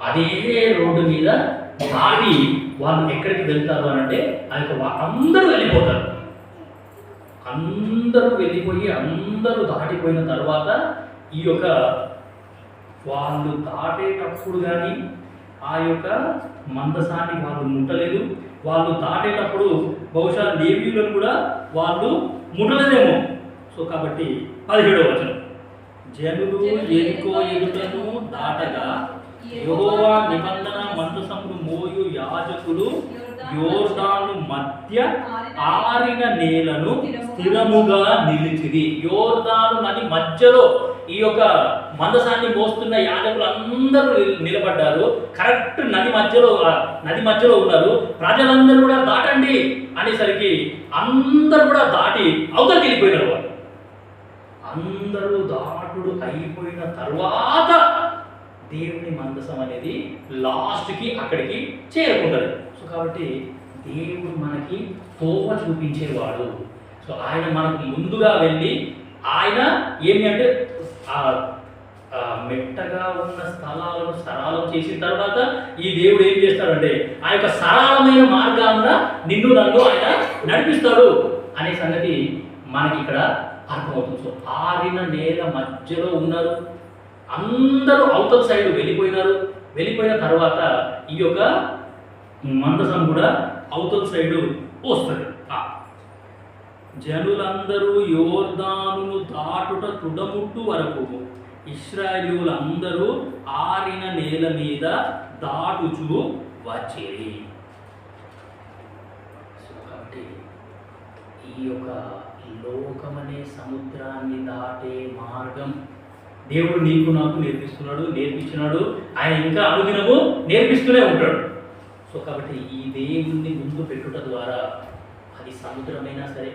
అదే రోడ్డు మీద దాటి వాళ్ళు ఎక్కడికి వెళ్తారు అని అంటే అందరూ వెళ్ళిపోతారు. అందరూ వెళ్ళిపోయి అందరూ దాటిపోయిన తర్వాత ఈ యొక్క వాళ్ళు దాటేటప్పుడు కానీ ఆ యొక్క మందసాన్ని వాళ్ళు ముట్టలేదు. వాళ్ళు దాటేటప్పుడు బహుశా లేవీయులను కూడా వాళ్ళు ముట్టలేదేమో. సో కాబట్టి 17వ వచనం, జనులు ఎరికో ఎదుటను దాటగా యెహోవా నిబంధన మందసమును మోయు యాజకులు యోర్దాను మధ్య ఆరిన నేలను స్థిరముగా నిలిచిది. యోర్దాను నది మధ్యలో ఈ యొక్క మందసాన్ని మోస్తున్న యాజకులు అందరూ నిలబడ్డారు. కరెక్ట్ నది మధ్యలో ఉన్నారు. ప్రజలందరూ కూడా దాటండి అనేసరికి అందరూ కూడా దాటి అవతలికి వెళ్ళిపోయినారు. వాళ్ళు అందరూ దాటుడు అయిపోయిన తర్వాత దేవుని మందసం అనేది లాస్ట్కి అక్కడికి చేరుకుంటుంది. సో కాబట్టి దేవుడు మనకి తోవ చూపించేవాడు. సో ఆయన మనకు ముందుగా వెళ్ళి ఆయన ఏమి అంటే మెట్టగా ఉన్న స్థలాలను సరళం చేసిన తర్వాత ఈ దేవుడు ఏం చేస్తాడంటే ఆ యొక్క సరళమైన మార్గాన్న నిన్ను నన్ను ఆయన నడిపిస్తాడు అనే సంగతి మనకి ఇక్కడ అర్థమవుతుంది. సో ఆరిన నేల మధ్యలో ఉన్నారు. అందరూ అవతల సైడ్ వెళ్ళిపోయిన తర్వాత ఈ యొక్క మందసం కూడా అవతల సైడు వస్తుంది. జనులందరూ యోర్దాను దాటుట తుడముట్టు వరకు ఇశ్రాయేలీయులందరూ ఆరిన నేల మీద దాటుచు వచ్చిరి. కాబట్టి ఈ యొక్క లోకమనే సముద్రాన్ని దాటే మార్గం దేవుడు నీకు నాకు నేర్పించినాడు. ఆయన ఇంకా అనుదినము నేర్పిస్తూనే ఉంటాడు. సో కాబట్టి ఈ దేవుణ్ణి ముందు పెట్టుట ద్వారా అది సముద్రమైనా సరే,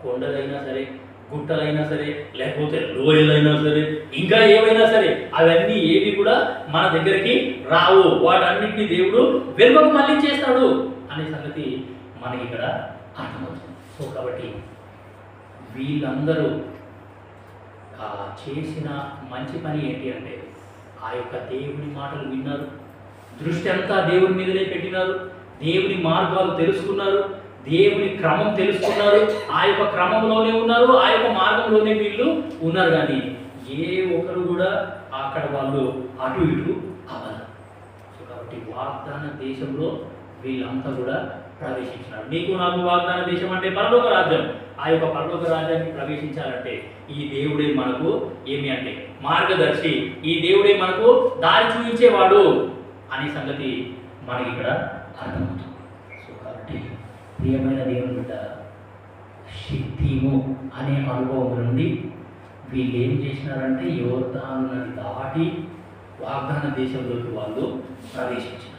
కొండలైనా సరే, గుట్టలైనా సరే, లేకపోతే లోయలైనా సరే, ఇంకా ఏవైనా సరే, అవన్నీ ఏవి కూడా మన దగ్గరికి రావు. వాటన్నిటిని దేవుడు వెనుకకు మళ్ళీ చేస్తాడు అనే సంగతి మనకి ఇక్కడ అర్థమవుతుంది. సో కాబట్టి వీళ్ళందరూ చేసిన మంచి పని ఏంటి అంటే ఆ యొక్క దేవుని మాటలు విన్నారు. దృష్టి అంతా దేవుని మీదనే పెట్టినారు. దేవుని మార్గాలు తెలుసుకున్నారు. దేవుని క్రమం తెలుసుకున్నారు. ఆ యొక్క క్రమంలోనే ఉన్నారు. ఆ యొక్క మార్గంలోనే వీళ్ళు ఉన్నారు. కానీ ఏ ఒక్కరు కూడా అక్కడ వాళ్ళు అటు ఇటు అవ్వరు. సో కాబట్టి వాగ్దాన దేశంలో వీళ్ళంతా కూడా ప్రవేశించినారు. నీకు నాకు వాగ్దాన దేశం అంటే పరలోక రాజ్యం. ఆ యొక్క పరలోక రాజ్యాన్ని ప్రవేశించాలంటే ఈ దేవుడే మనకు ఏమి అంటే మార్గదర్శి, ఈ దేవుడే మనకు దారి చూపించేవాడు అనే సంగతి మనకి ఇక్కడ అర్థమవుతుంది. సో కాబట్టి ప్రియమైన దేవుని బిడ్డ, షిత్తీము అనే అనుభవం నుండి వీళ్ళు ఏం చేసినారంటే యోర్దాను నది దాటి వాగ్దాన దేశంలోకి వాళ్ళు ప్రవేశించారు.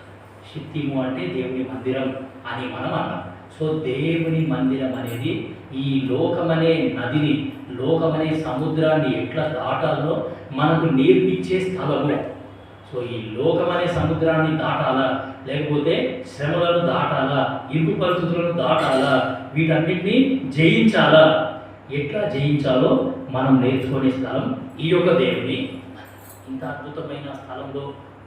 షిత్తీము అంటే దేవుని మందిరం అని మనం అన్నాం. సో దేవుని మందిరం అనేది ఈ లోకమనే నదిని, లోకమనే సముద్రాన్ని ఎట్లా దాటాలో మనకు నేర్పించే స్థలము. సో ఈ లోకమనే సముద్రాన్ని దాటాలా, లేకపోతే శ్రమలను దాటాలా, ఇరుకు పరిస్థితులను దాటాలా, వీటన్నిటిని జయించాలా, ఎట్లా జయించాలో మనం నేర్చుకునే స్థలం ఈ యొక్క దేవుని. ఇంత అద్భుతమైన స్థలంలో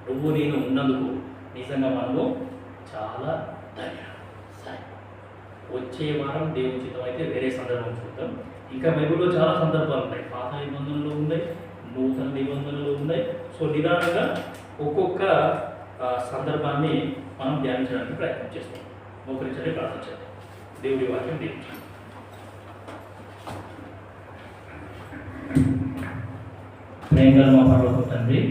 నువ్వు నేను ఉన్నందుకు నిజంగా మనము చాలా ధన్యవాదాలు. సరే, వచ్చే వారం దేవుని చిత్తం అయితే వేరే సందర్భం చూద్దాం. ఇంకా బైబిల్లో చాలా సందర్భాలు ఉన్నాయి. పాత నిబంధనలు ఉన్నాయి, నూతన నిబంధనలు ఉన్నాయి. సో నిదానంగా ఒక్కొక్క సందర్భాన్ని మనం ధ్యానించడానికి ప్రయత్నం చేస్తాం. మోకరించండి, ప్రార్థించండి. దేవుడి వాక్యం దీవించండి. ప్రేమగల మా పరలోక తండ్రి,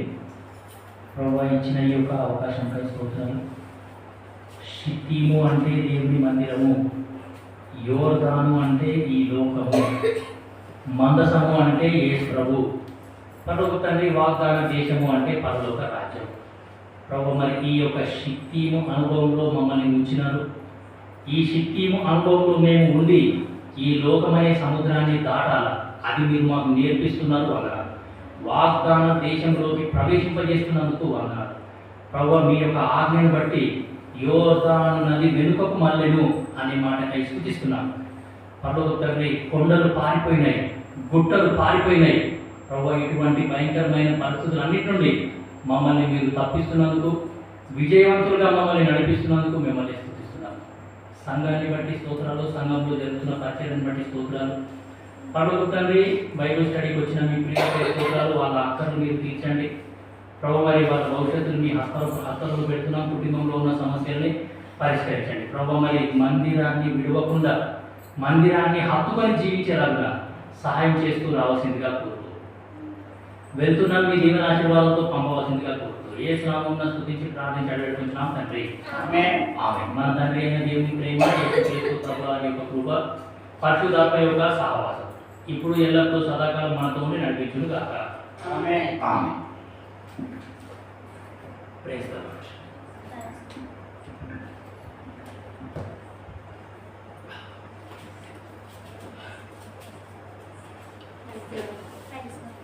ప్రభువా ఇచ్చిన ఈ యొక్క అవకాశంపై స్తోత్రాలు. షిత్తీము అంటే దేవుని మందిరము, యోర్దాను అంటే ఈ లోకము, మందసము అంటే యేసు ప్రభు, పరలోక తండ్రి వాగ్దాన దేశము అంటే పరలోక రాజ్యం. ప్రభు మరి ఈ యొక్క షిత్తీము అనుభవంలో మమ్మల్ని ఉంచినారు. ఈ షిత్తీము అనుభవంలో మేము ఉండి ఈ లోకమనే సముద్రాన్ని దాటాల, అది మీరు మాకు నేర్పిస్తున్నారు అన్నారు. వాగ్దాన దేశంలోకి ప్రవేశింపజేస్తున్నందుకు అన్నారు. ప్రభు మీ యొక్క ఆజ్ఞను బట్టి యోర్దాను నది వెనుకకు మళ్ళెను అనే మాటకై స్తుతిస్తున్నాను. పరలోక తండ్రి, కొండలు పారిపోయినాయి, గుట్టలు పారిపోయినాయి. ప్రభు ఇటువంటి భయంకరమైన పరిస్థితులన్నిటి నుండి మమ్మల్ని మీరు తప్పిస్తున్నందుకు, విజయవంతులుగా మమ్మల్ని నడిపిస్తున్నందుకు మిమ్మల్ని స్తుతిస్తున్నాను. సంఘాన్ని బట్టి స్తోత్రాలు, సంఘంలో జరుగుతున్న పరిచయాన్ని బట్టి స్తోత్రాలు. పరలోక తండ్రి, బైబిల్ స్టడీకి వచ్చిన మీ ప్రియ స్తోత్రాలు, వాళ్ళ అక్కర్లు మీరు తీర్చండి. ప్రభు మరి వాళ్ళ భవిష్యత్తును మీ హస్తాలలో పెడుతున్నాం. కుటుంబంలో ఉన్న సమస్యల్ని పరిష్కరించండి. ప్రభు మరి మందిరాన్ని విడవకుండా, మందిరాన్ని హత్తుకొని జీవించేలాగా సహాయం చేస్తూ రావాల్సిందిగా కోరుతూ, వెళ్తున్నాను మీ దీవెన ఆశీర్వాదాలతో పంపవలసిందిగా కోరుతూ, యేసు నామమున స్తుతించి ప్రార్థించి అడిగిస్తున్నాం తండ్రి. ఆమేన్. ఆమేన్. మన తండ్రి అయిన దేవుని ప్రేమ, యేసుక్రీస్తు ప్రభువారి యొక్క కృప, పరిశుద్ధాత్మ యొక్క సహవాసం ఇప్పుడు ఎల్లప్పుడూ సదాకాలం మనతో ఉండి నడిపించును గాక. Amen. Amen. Praise the lord. Thanks.